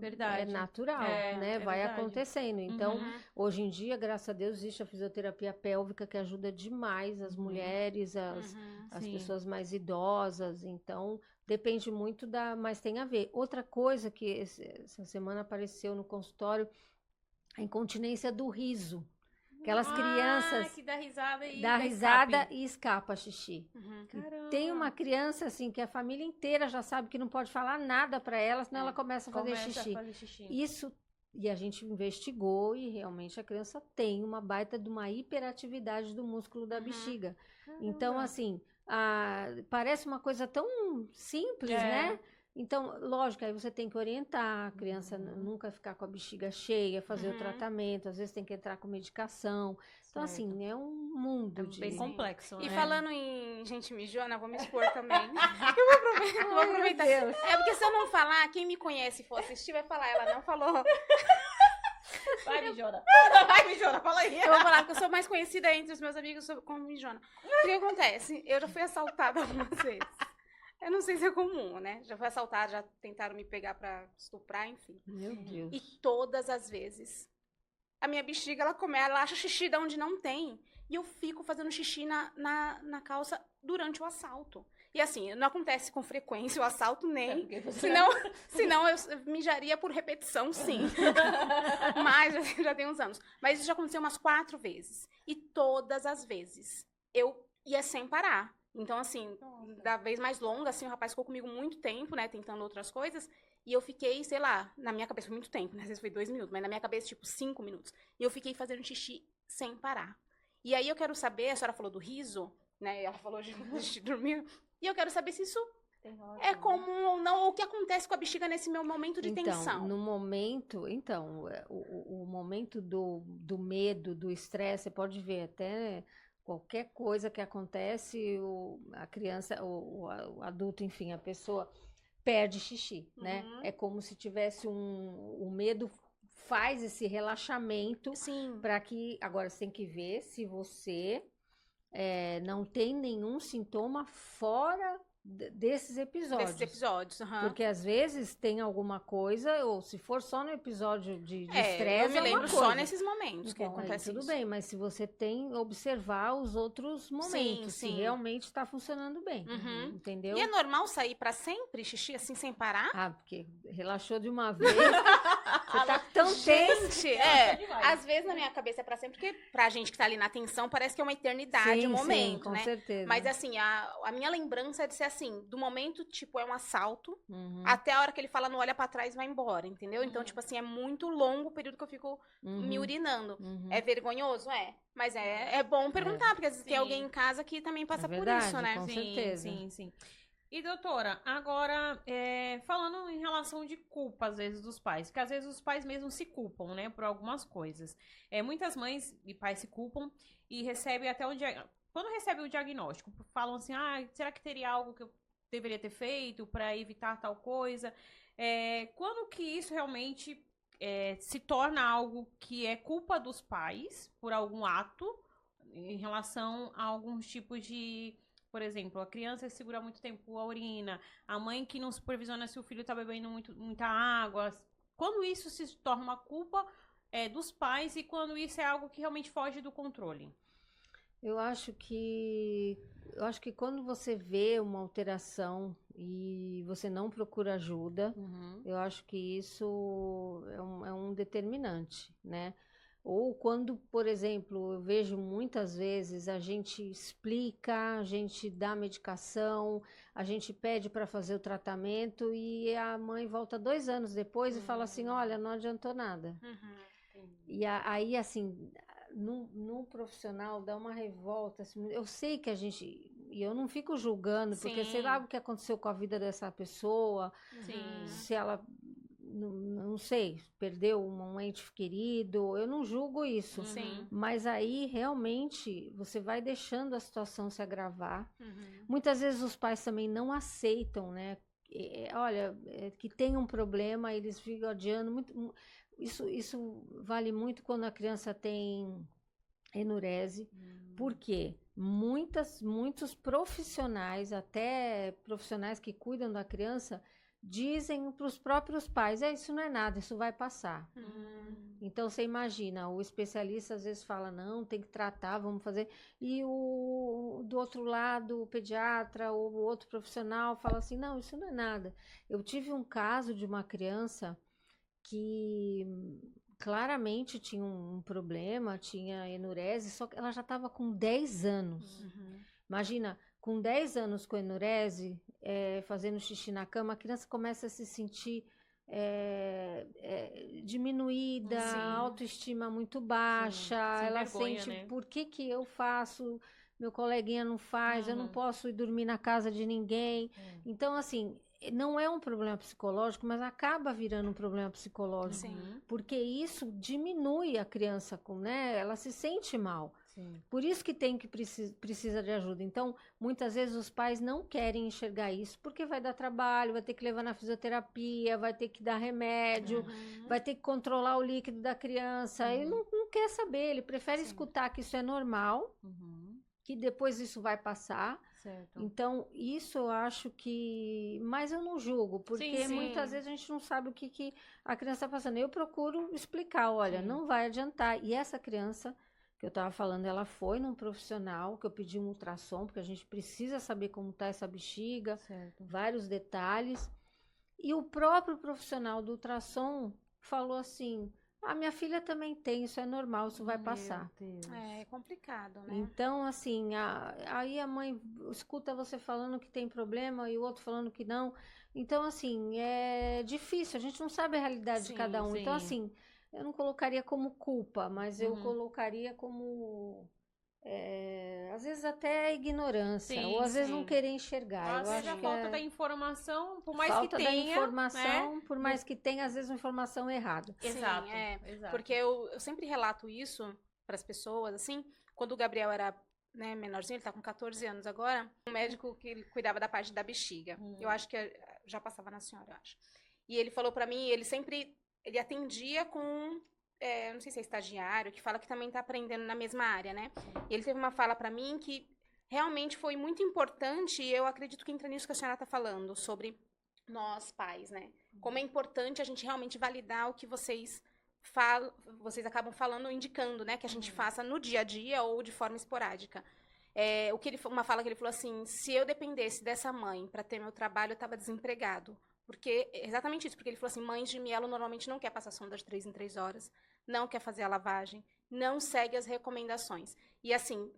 é natural, né? Vai acontecendo. Então, hoje em dia, graças a Deus, existe a fisioterapia pélvica que ajuda demais as mulheres, as pessoas mais idosas. Então, depende muito mas tem a ver. Outra coisa que essa semana apareceu no consultório, a incontinência do riso. Aquelas crianças que dá risada e escapa xixi. Tem uma criança assim que a família inteira já sabe que não pode falar nada para ela, senão ela começa a fazer xixi. Isso, e a gente investigou e realmente a criança tem uma baita de uma hiperatividade do músculo da bexiga. Então, assim, parece uma coisa tão simples, né? Então, lógico, aí você tem que orientar a criança nunca ficar com a bexiga cheia, fazer o tratamento, às vezes tem que entrar com medicação. Então, assim, é um mundo bem complexo, E né? falando em gente mijona, vou me expor também. Eu vou aproveitar. É porque se eu não falar, quem me conhece e for assistir vai falar, ela não falou. Vai, mijona. Vai, mijona, fala aí. Eu vou falar, porque eu sou mais conhecida entre os meus amigos como mijona. O que acontece? Eu já fui assaltada algumas vezes. Eu não sei se é comum, né? Já fui assaltada, já tentaram me pegar pra estuprar, enfim. Meu Deus. E todas as vezes, a minha bexiga, ela acha xixi de onde não tem. E eu fico fazendo xixi na calça durante o assalto. E assim, não acontece com frequência o assalto, nem. Senão eu mijaria por repetição, sim. Mas já tem uns anos. Mas isso já aconteceu umas 4 vezes. E todas as vezes eu ia sem parar. Então, assim, da vez mais longa, assim, o rapaz ficou comigo muito tempo, né, tentando outras coisas, e eu fiquei, sei lá, na minha cabeça, foi muito tempo, né, às vezes foi 2 minutos, mas na minha cabeça, tipo, 5 minutos, e eu fiquei fazendo xixi sem parar. E aí eu quero saber, a senhora falou do riso, né, ela falou de dormir, e eu quero saber se isso é comum ou não, ou o que acontece com a bexiga nesse meu momento de tensão. No momento, o momento do medo, do estresse, você pode ver até... Qualquer coisa que acontece, a criança, o adulto, enfim, a pessoa perde xixi, né? É como se tivesse o medo faz esse relaxamento para que... Agora, você tem que ver se você não tem nenhum sintoma fora desses episódios. Porque às vezes tem alguma coisa, ou se for só no episódio de estresse, eu me lembro só nesses momentos que acontece tudo isso. bem, mas se você tem, observar os outros momentos, se realmente está funcionando bem, entendeu? E é normal sair pra sempre, xixi, assim, sem parar? Porque relaxou de uma vez, você tá tão tenso. Às vezes na minha cabeça é pra sempre, porque pra gente que tá ali na tensão, parece que é uma eternidade, um momento, com né? certeza. Mas assim, a minha lembrança é de ser assim, do momento, tipo, é um assalto, até a hora que ele fala, não olha pra trás, vai embora, entendeu? Então, tipo assim, é muito longo o período que eu fico me urinando. É vergonhoso? É. Mas é bom perguntar, porque às vezes tem alguém em casa que também passa por isso, né? Com certeza. Sim. E, doutora, agora, falando em relação de culpa, às vezes, dos pais, porque às vezes os pais mesmos se culpam, né, por algumas coisas. Muitas mães e pais se culpam e recebem até quando recebem o diagnóstico, falam assim, será que teria algo que eu deveria ter feito para evitar tal coisa? Quando que isso realmente se torna algo que é culpa dos pais por algum ato em relação a alguns tipos de... Por exemplo, a criança segura muito tempo a urina, a mãe que não supervisiona se o filho está bebendo muita água. Quando isso se torna uma culpa dos pais e quando isso é algo que realmente foge do controle? Eu acho que quando você vê uma alteração e você não procura ajuda, eu acho que isso é um determinante, né? Ou quando, por exemplo, eu vejo muitas vezes a gente explica, a gente dá medicação, a gente pede para fazer o tratamento e a mãe volta 2 anos depois e fala assim, olha, não adiantou nada. E aí, assim, no profissional dá uma revolta. Assim, eu sei que e eu não fico julgando, porque sei lá o que aconteceu com a vida dessa pessoa, se ela... Não sei, perdeu um ente querido, eu não julgo isso. Mas aí, realmente, você vai deixando a situação se agravar. Muitas vezes os pais também não aceitam, né? Olha, que tem um problema, eles ficam adiando. Isso vale muito quando a criança tem enurese. Por quê? Muitos profissionais, até profissionais que cuidam da criança, dizem para os próprios pais, isso não é nada, isso vai passar. Então, você imagina, o especialista às vezes fala, não, tem que tratar, vamos fazer. E do outro lado, o pediatra ou o outro profissional fala assim, não, isso não é nada. Eu tive um caso de uma criança que claramente tinha um problema, tinha enurese, só que ela já estava com 10 anos. Imagina, com 10 anos com enurese, fazendo xixi na cama, a criança começa a se sentir diminuída, a autoestima muito baixa, ela vergonha, sente, né? por que eu faço, meu coleguinha não faz, eu não posso ir dormir na casa de ninguém. Então, assim, não é um problema psicológico, mas acaba virando um problema psicológico. Sim. Porque isso diminui a criança, né? Ela se sente mal. Sim. Por isso que precisa de ajuda. Então, muitas vezes os pais não querem enxergar isso, porque vai dar trabalho, vai ter que levar na fisioterapia, vai ter que dar remédio, vai ter que controlar o líquido da criança. Ele não quer saber, ele prefere escutar que isso é normal, que depois isso vai passar. Certo. Então, isso eu acho que... Mas eu não julgo, porque muitas vezes a gente não sabe o que a criança está passando. Eu procuro explicar, olha, não vai adiantar. E essa criança... que eu estava falando, ela foi num profissional, que eu pedi um ultrassom, porque a gente precisa saber como está essa bexiga, vários detalhes. E o próprio profissional do ultrassom falou assim, minha filha também tem, isso é normal, isso vai passar. É complicado, né? Então, assim, aí a mãe escuta você falando que tem problema e o outro falando que não. Então, assim, é difícil, a gente não sabe a realidade de cada um. Então, assim... eu não colocaria como culpa, mas eu colocaria como, às vezes até ignorância, ou às vezes não querer enxergar. Às vezes a falta da informação, por mais que tenha, falta da informação, por mais que tenha, às vezes uma informação errada. Exato, Exato. Porque eu sempre relato isso para as pessoas, assim, quando o Gabriel era, né, menorzinho, ele tá com 14 anos agora, um médico que cuidava da parte da bexiga. Eu acho que já passava na senhora, eu acho. E ele falou para mim, ele atendia com, não sei se é estagiário, que fala que também está aprendendo na mesma área, né? E ele teve uma fala para mim que realmente foi muito importante, e eu acredito que entra nisso que a senhora está falando, sobre nós pais, né? Como é importante a gente realmente validar o que vocês acabam falando ou indicando, né? Que a gente faça no dia a dia ou de forma esporádica. Uma fala que ele falou assim, se eu dependesse dessa mãe para ter meu trabalho, eu estava desempregado. Porque, exatamente isso, porque ele falou assim, mães de mielo normalmente não quer passar sonda de 3 em 3 horas, não quer fazer a lavagem, não segue as recomendações. E assim,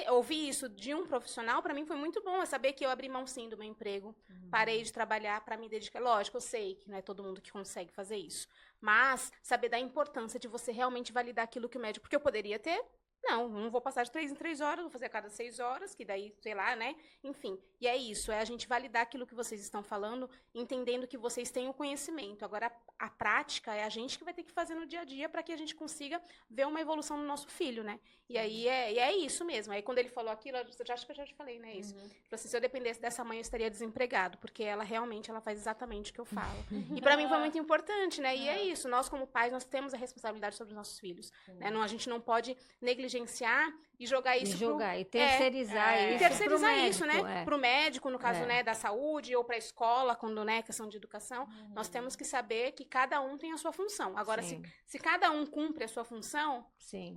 ouvir isso de um profissional, para mim foi muito bom, saber que eu abri mão sim do meu emprego, parei de trabalhar para me dedicar. Lógico, eu sei que não é todo mundo que consegue fazer isso, mas saber da importância de você realmente validar aquilo que o médico, porque eu poderia ter, não vou passar de 3 em 3 horas, vou fazer a cada 6 horas, que daí, sei lá, né? Enfim, e é isso, é a gente validar aquilo que vocês estão falando, entendendo que vocês têm o conhecimento. Agora, a prática é a gente que vai ter que fazer no dia a dia para que a gente consiga ver uma evolução no nosso filho, né? E aí é isso mesmo. Aí quando ele falou aquilo, acho que eu já te falei, né? Isso. Ele falou assim, se eu dependesse dessa mãe, eu estaria desempregado, porque ela realmente faz exatamente o que eu falo. E para mim foi muito importante, né? E é isso, nós como pais, nós temos a responsabilidade sobre os nossos filhos. Né? A gente não pode negligenciar e jogar isso e terceirizar isso. E terceirizar pro isso, médico, né? Para o médico, no caso, né, da saúde, ou para a escola, quando, né, questão de educação. Nós temos que saber que cada um tem a sua função. Agora, se cada um cumpre a sua função,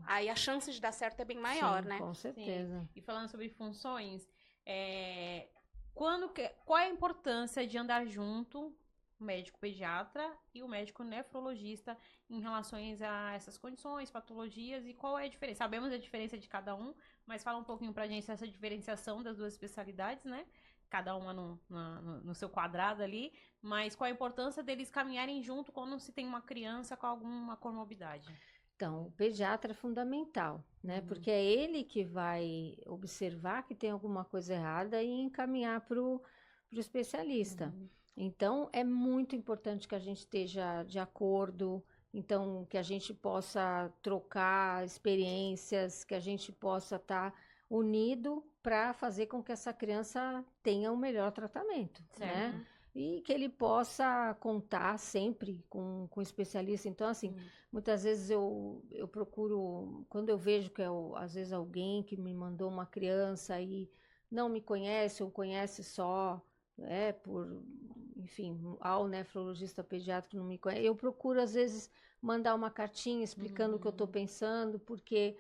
aí a chance de dar certo é bem maior, né? Com certeza. Sim. E falando sobre funções, qual é a importância de andar junto o médico pediatra e o médico nefrologista em relação a essas condições, patologias, e qual é a diferença? Sabemos a diferença de cada um, mas fala um pouquinho pra gente essa diferenciação das duas especialidades, né? Cada uma no seu quadrado ali, mas qual a importância deles caminharem junto quando se tem uma criança com alguma comorbidade? Então, o pediatra é fundamental, né? Porque é ele que vai observar que tem alguma coisa errada e encaminhar para o especialista. Então, é muito importante que a gente esteja de acordo, então, que a gente possa trocar experiências, que a gente possa estar unido para fazer com que essa criança tenha o melhor tratamento, né? E que ele possa contar sempre com especialista. Então, assim, muitas vezes eu procuro, quando eu vejo que às vezes alguém que me mandou uma criança e não me conhece ou conhece só, enfim, ao nefrologista pediátrico não me conhece, eu procuro às vezes mandar uma cartinha explicando o que eu estou pensando, porque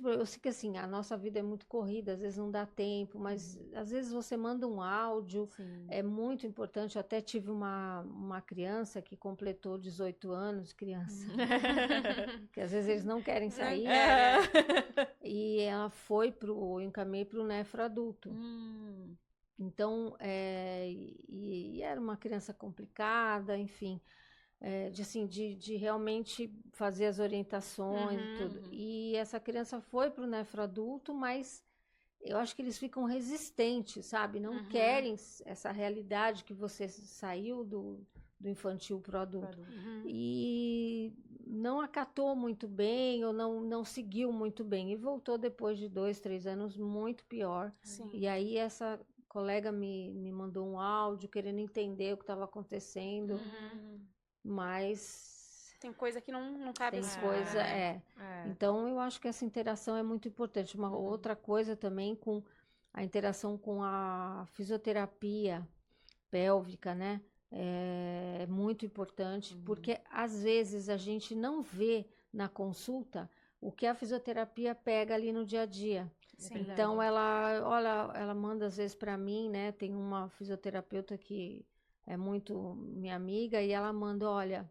eu sei que assim, a nossa vida é muito corrida, às vezes não dá tempo, mas às vezes você manda um áudio, é muito importante. Eu até tive uma criança que completou 18 anos, criança, que às vezes eles não querem sair, e ela eu encaminhei para o nefro adulto. Então, e era uma criança complicada, enfim, de realmente fazer as orientações e tudo. E essa criança foi para o nefro adulto, mas eu acho que eles ficam resistentes, sabe? Não querem essa realidade que você saiu do infantil para o adulto. E não acatou muito bem, ou não seguiu muito bem. E voltou depois de 2, 3 anos muito pior. Sim. E aí essa colega me mandou um áudio querendo entender o que estava acontecendo. Mas... Tem coisa que não cabe Tem assim, coisa, né? Então, eu acho que essa interação é muito importante. Uma outra coisa também com a interação com a fisioterapia pélvica, né? É muito importante, porque às vezes a gente não vê na consulta o que a fisioterapia pega ali no dia a dia. Sim. Então, ela manda às vezes para mim, né? Tem uma fisioterapeuta que é muito minha amiga e ela manda, olha,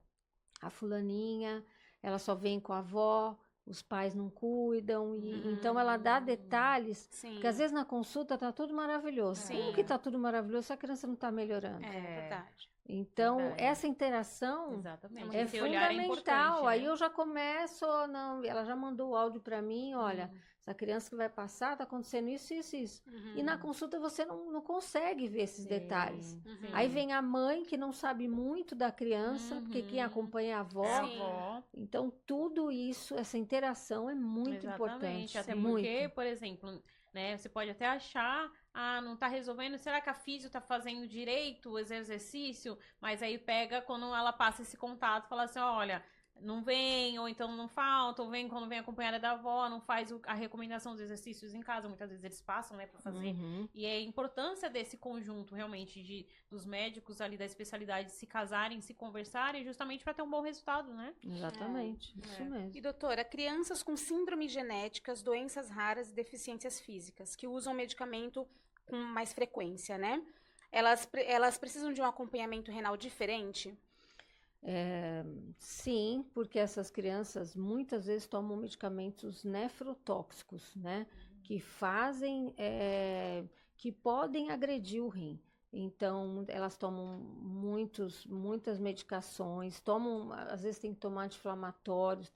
a fulaninha, ela só vem com a avó, os pais não cuidam, e então ela dá detalhes, porque às vezes na consulta tá tudo maravilhoso. Como que tá tudo maravilhoso se a criança não tá melhorando? É verdade. Então, essa interação Exatamente. é Esse olhar é fundamental. importante, Aí né? eu já começo, não, ela já mandou o áudio para mim, olha, essa criança que vai passar, tá acontecendo isso, isso, isso. E na consulta você não consegue ver esses detalhes. Aí vem a mãe que não sabe muito da criança, porque quem acompanha é a avó. Então, tudo isso, essa interação é muito importante. Até muito. porque, por exemplo, né, você pode até achar, não tá resolvendo, será que a físio tá fazendo direito o exercício? Mas aí pega quando ela passa esse contato, fala assim, olha, não vem, ou então não falta, ou vem quando vem acompanhada da avó, não faz a recomendação dos exercícios em casa, muitas vezes eles passam, né, pra fazer. E é a importância desse conjunto, realmente, dos médicos ali da especialidade se casarem, se conversarem, justamente para ter um bom resultado, né? Exatamente, isso mesmo. E doutora, crianças com síndromes genéticas, doenças raras e deficiências físicas, que usam medicamento com mais frequência, né? Elas precisam de um acompanhamento renal diferente? Sim, porque essas crianças muitas vezes tomam medicamentos nefrotóxicos, né? Que fazem, que podem agredir o rim. Então, elas tomam muitas medicações, às vezes tem que tomar anti-inflamatórios,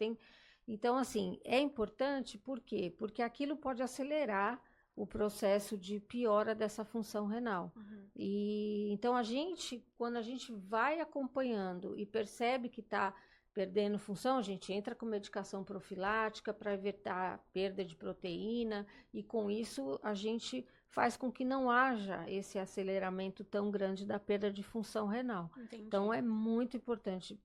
Então, assim, é importante, por quê? Porque aquilo pode acelerar o processo de piora dessa função renal. E então quando a gente vai acompanhando e percebe que está perdendo função, a gente entra com medicação profilática para evitar perda de proteína, e com isso a gente faz com que não haja esse aceleramento tão grande da perda de função renal. Entendi. Então é muito importante.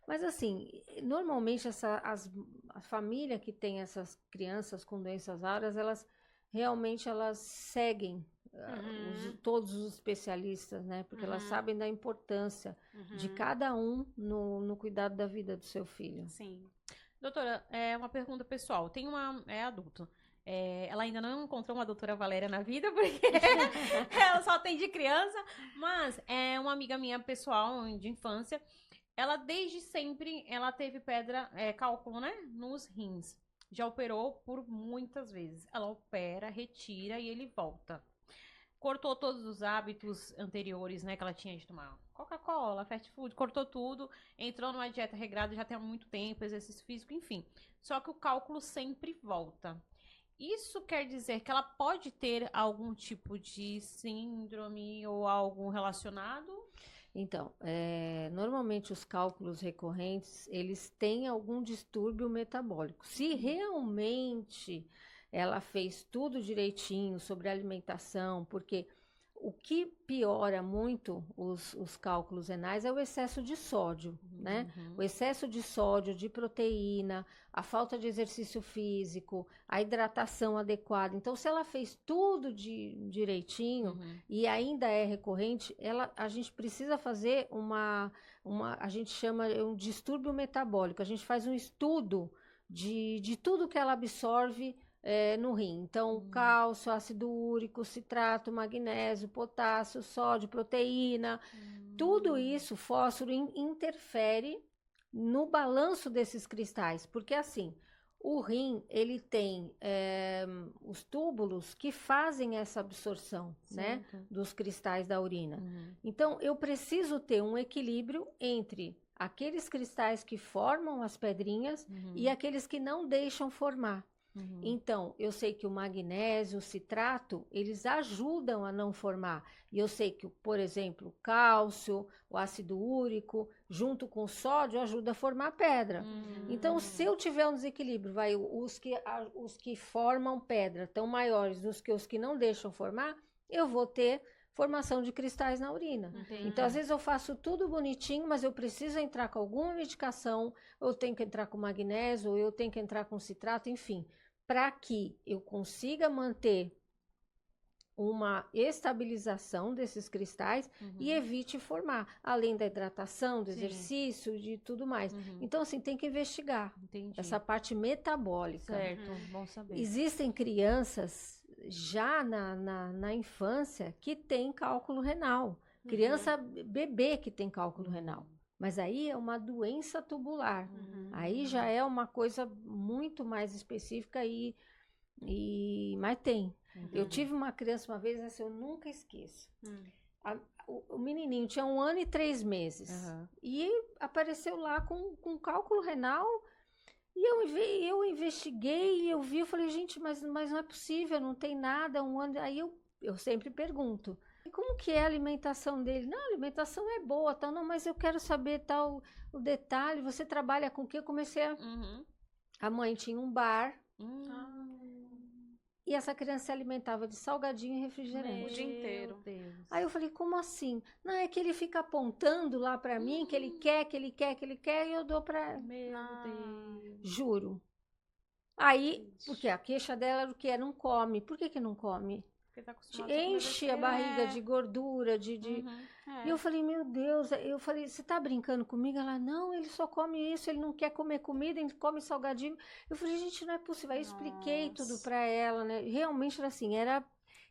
Mas assim, normalmente a família que tem essas crianças com doenças raras, elas seguem todos os especialistas, né? Porque elas sabem da importância de cada um no cuidado da vida do seu filho. Sim. Doutora, uma pergunta pessoal. Tem é adulto. Ela ainda não encontrou uma doutora Valéria na vida, porque ela só atende criança, mas é uma amiga minha pessoal, de infância. Ela, desde sempre, ela teve cálculo, né? Nos rins. Já operou por muitas vezes. Ela opera, retira e ele volta. Cortou todos os hábitos anteriores, né, que ela tinha de tomar Coca-Cola, fast food, cortou tudo, entrou numa dieta regrada já tem muito tempo, exercício físico, enfim. Só que o cálculo sempre volta. Isso quer dizer que ela pode ter algum tipo de síndrome ou algo relacionado? Então, normalmente os cálculos recorrentes, eles têm algum distúrbio metabólico. Se realmente ela fez tudo direitinho sobre alimentação, porque o que piora muito os cálculos renais é o excesso de sódio, né? O excesso de sódio, de proteína, a falta de exercício físico, a hidratação adequada. Então, se ela fez tudo direitinho e ainda é recorrente, a gente precisa fazer a gente chama um distúrbio metabólico. A gente faz um estudo de tudo que ela absorve no rim. Então, cálcio, ácido úrico, citrato, magnésio, potássio, sódio, proteína, tudo isso, fósforo, interfere no balanço desses cristais. Porque, assim, o rim, ele tem os túbulos que fazem essa absorção, né, dos cristais da urina. Então, eu preciso ter um equilíbrio entre aqueles cristais que formam as pedrinhas e aqueles que não deixam formar. Então, eu sei que o magnésio, o citrato, eles ajudam a não formar. E eu sei que, por exemplo, o cálcio, o ácido úrico, junto com o sódio, ajuda a formar pedra. Então, se eu tiver um desequilíbrio, os que formam pedra estão maiores do que os que não deixam formar, eu vou ter formação de cristais na urina. Então, às vezes eu faço tudo bonitinho, mas eu preciso entrar com alguma medicação, eu tenho que entrar com magnésio, ou eu tenho que entrar com citrato, enfim, para que eu consiga manter uma estabilização desses cristais e evite formar, além da hidratação, do exercício, de tudo mais. Então, assim, tem que investigar essa parte metabólica. Certo, bom saber. Existem crianças já na infância que tem cálculo renal. Criança bebê que tem cálculo renal. Mas aí é uma doença tubular. Aí já é uma coisa muito mais específica mas tem. Eu tive uma criança uma vez, essa eu nunca esqueço. O menininho tinha 1 ano e 3 meses. E apareceu lá com cálculo renal. E eu investiguei, eu vi, eu falei, gente, mas não é possível, não tem nada, 1 ano. Aí eu sempre pergunto, e como que é a alimentação dele? Não, a alimentação é boa, tal, não, mas eu quero saber tal o detalhe. Você trabalha com o quê? Eu comecei a mãe tinha um bar. E essa criança se alimentava de salgadinho e refrigerante. O dia inteiro. Aí eu falei, como assim? Não, é que ele fica apontando lá pra mim que ele quer, e eu dou pra... Meu Deus. Juro. Aí, porque a queixa dela era o quê? Não come. Por que não come? Porque tá acostumado Enche a barriga de gordura, E eu falei, meu Deus, eu falei, você tá brincando comigo? Ela, não, ele só come isso, ele não quer comer comida, ele come salgadinho. Eu falei, gente, não é possível. Aí eu expliquei tudo pra ela, né? Realmente era assim,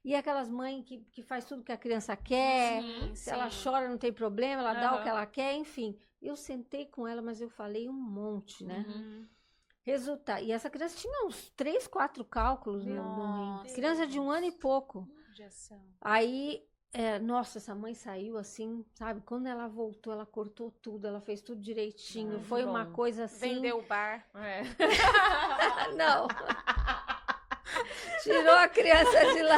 E aquelas mães que faz tudo que a criança quer, se ela chora não tem problema, ela dá o que ela quer, enfim. Eu sentei com ela, mas eu falei um monte, né? Resultado. E essa criança tinha uns 3, 4 cálculos no rim. Criança de 1 ano e pouco. Aí, nossa, essa mãe saiu assim, sabe? Quando ela voltou, ela cortou tudo, ela fez tudo direitinho. Foi uma coisa assim. Vendeu o bar. Não. Tirou a criança de lá.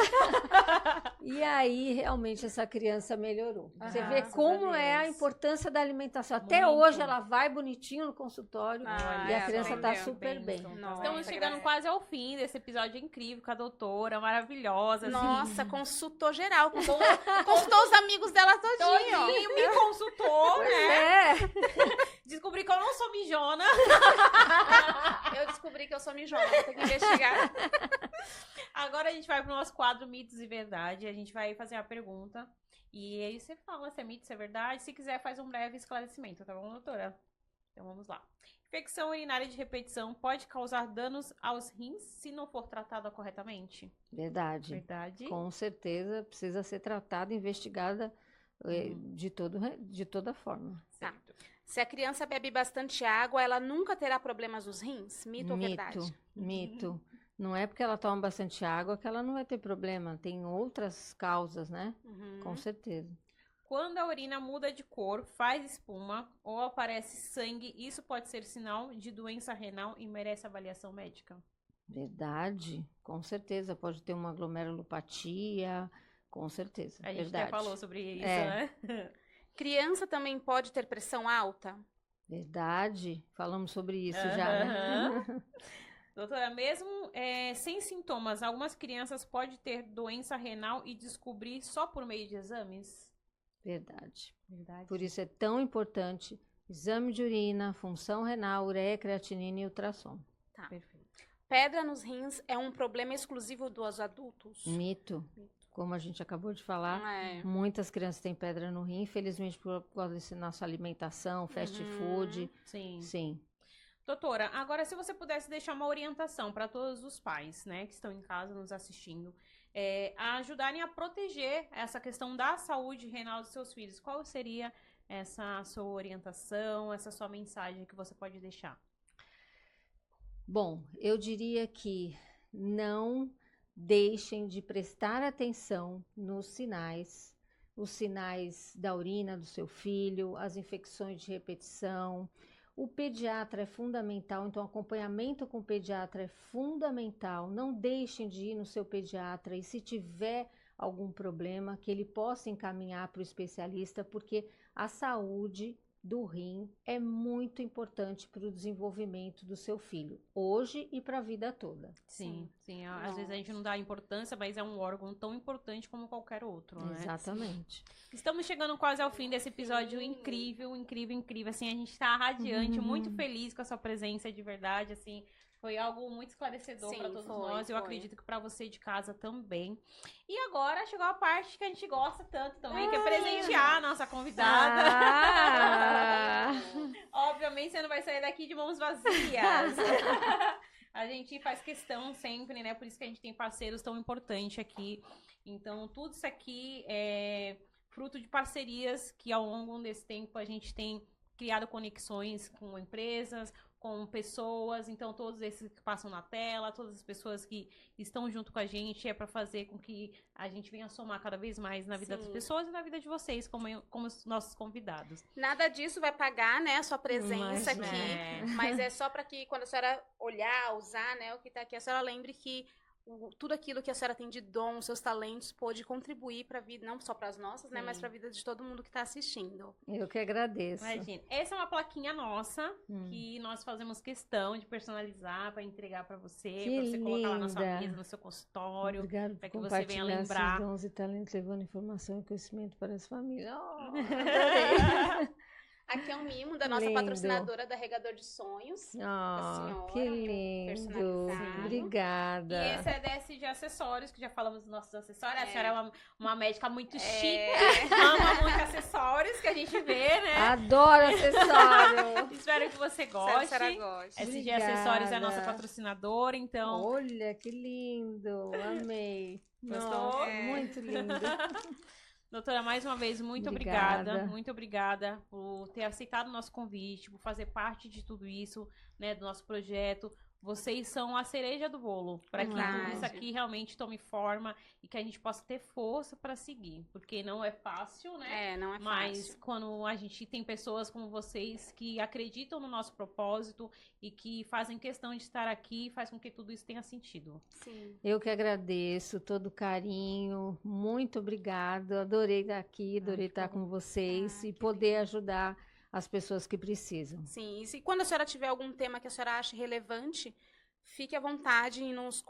E aí, realmente, essa criança melhorou. Você vê como é a importância da alimentação. Até hoje, ela vai bonitinho no consultório e a criança tá super bem. Estamos chegando quase ao fim desse episódio incrível com a doutora, maravilhosa. Nossa, consultou geral. Consultou os amigos dela todinho. Me consultou, né? Descobri que eu não sou mijona. Eu descobri que eu sou mijona, vou ter que investigar. Agora a gente vai pro nosso quadro Mitos e Verdade. A gente vai fazer a pergunta. E aí você fala se é mito, se é verdade. Se quiser, faz um breve esclarecimento, tá bom, doutora? Então vamos lá. Infecção urinária de repetição pode causar danos aos rins se não for tratada corretamente? Verdade. Com certeza precisa ser tratada, investigada de toda forma. Certo. Se a criança bebe bastante água, ela nunca terá problemas nos rins? Mito ou verdade? Mito. Não é porque ela toma bastante água que ela não vai ter problema. Tem outras causas, né? Com certeza. Quando a urina muda de cor, faz espuma ou aparece sangue, isso pode ser sinal de doença renal e merece avaliação médica? Verdade. Com certeza. Pode ter uma glomerulopatia. Com certeza. A gente verdade. já falou sobre isso, né? Criança também pode ter pressão alta? Verdade. Falamos sobre isso já, né? Doutora, mesmo sem sintomas, algumas crianças podem ter doença renal e descobrir só por meio de exames? Verdade. Por isso é tão importante exame de urina, função renal, ureia, creatinina e ultrassom. Tá. Perfeito. Pedra nos rins é um problema exclusivo dos adultos? Mito. Como a gente acabou de falar, muitas crianças têm pedra no rim, infelizmente por causa dessa nossa alimentação, fast food. Sim. Doutora, agora se você pudesse deixar uma orientação para todos os pais, né, que estão em casa nos assistindo, a ajudarem a proteger essa questão da saúde renal dos seus filhos, qual seria essa sua orientação, essa sua mensagem que você pode deixar? Bom, eu diria que não deixem de prestar atenção nos sinais, os sinais da urina do seu filho, as infecções de repetição, O pediatra é fundamental, então acompanhamento com o pediatra é fundamental. Não deixem de ir no seu pediatra e se tiver algum problema, que ele possa encaminhar para o especialista, porque a saúde do rim é muito importante para o desenvolvimento do seu filho, hoje e para a vida toda. Sim. Às vezes a gente não dá importância, mas é um órgão tão importante como qualquer outro, né? Exatamente. Estamos chegando quase ao fim desse episódio incrível. Assim, a gente tá radiante, muito feliz com a sua presença de verdade, assim. Foi algo muito esclarecedor para todos nós. Eu acredito que para você de casa também. E agora chegou a parte que a gente gosta tanto também, que é presentear a nossa convidada. Obviamente você não vai sair daqui de mãos vazias. A gente faz questão sempre, né? Por isso que a gente tem parceiros tão importantes aqui. Então, tudo isso aqui é fruto de parcerias que ao longo desse tempo a gente tem criado conexões com empresas, com pessoas, então todos esses que passam na tela, todas as pessoas que estão junto com a gente, é para fazer com que a gente venha somar cada vez mais na vida das pessoas e na vida de vocês, como os nossos convidados. Nada disso vai pagar, né, a sua presença aqui, mas é só para que quando a senhora olhar, usar, né, o que tá aqui, a senhora lembre que tudo aquilo que a senhora tem de dom, seus talentos, pode contribuir para a vida, não só para as nossas, né, mas para a vida de todo mundo que está assistindo. Eu que agradeço. Imagina, essa é uma plaquinha nossa, que nós fazemos questão de personalizar para entregar para você colocar lá na sua mesa, no seu consultório. Obrigada para por que você venha lembrar. Seus dons e talentos, levando informação e conhecimento para as famílias. Adorei. Aqui é um mimo da nossa patrocinadora da Regador de Sonhos. Senhora, que lindo. Obrigada. E esse é desse de acessórios, que já falamos dos nossos acessórios. A senhora é uma médica muito chique, ama muito acessórios que a gente vê, né? Adoro acessório. Espero que você goste. Esse de acessórios é a nossa patrocinadora, então... Olha, que lindo. Amei. Gostou? Muito lindo. Doutora, mais uma vez, muito obrigada. Muito obrigada por ter aceitado o nosso convite, por fazer parte de tudo isso, né, do nosso projeto. Vocês são a cereja do bolo, para que tudo isso aqui realmente tome forma e que a gente possa ter força para seguir, porque não é fácil, né? Não é fácil. Mas quando a gente tem pessoas como vocês que acreditam no nosso propósito e que fazem questão de estar aqui, faz com que tudo isso tenha sentido. Sim. Eu que agradeço todo o carinho, muito obrigada, adorei estar aqui, adorei estar com vocês e poder ajudar as pessoas que precisam. Sim, e se quando a senhora tiver algum tema que a senhora ache relevante, fique à vontade e nos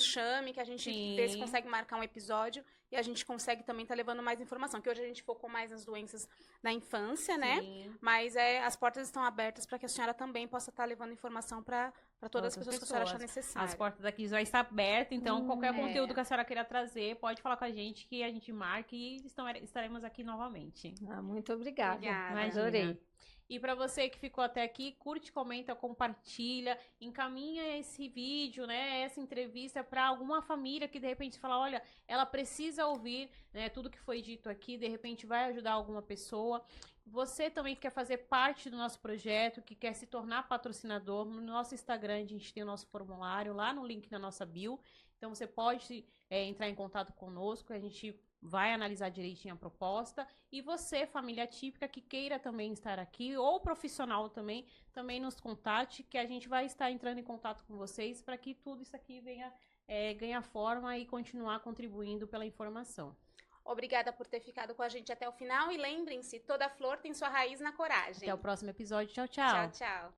chame, que a gente vê se consegue marcar um episódio e a gente consegue também estar levando mais informação, que hoje a gente focou mais nas doenças da infância, né? Mas as portas estão abertas para que a senhora também possa estar levando informação para todas as pessoas que a senhora achar necessário. As portas daqui já estão abertas, então qualquer conteúdo que a senhora queira trazer, pode falar com a gente que a gente marque e estaremos aqui novamente. Muito obrigada. Adorei. E para você que ficou até aqui, curte, comenta, compartilha, encaminha esse vídeo, né, essa entrevista para alguma família que de repente fala, olha, ela precisa ouvir, né, tudo que foi dito aqui, de repente vai ajudar alguma pessoa. Você também que quer fazer parte do nosso projeto, que quer se tornar patrocinador, no nosso Instagram a gente tem o nosso formulário lá no link na nossa bio, então você pode entrar em contato conosco, a gente vai analisar direitinho a proposta. E você, família típica, que queira também estar aqui, ou profissional também nos contate, que a gente vai estar entrando em contato com vocês para que tudo isso aqui venha ganhar forma e continuar contribuindo pela informação. Obrigada por ter ficado com a gente até o final e lembrem-se, toda flor tem sua raiz na coragem. Até o próximo episódio. Tchau, tchau. Tchau, tchau.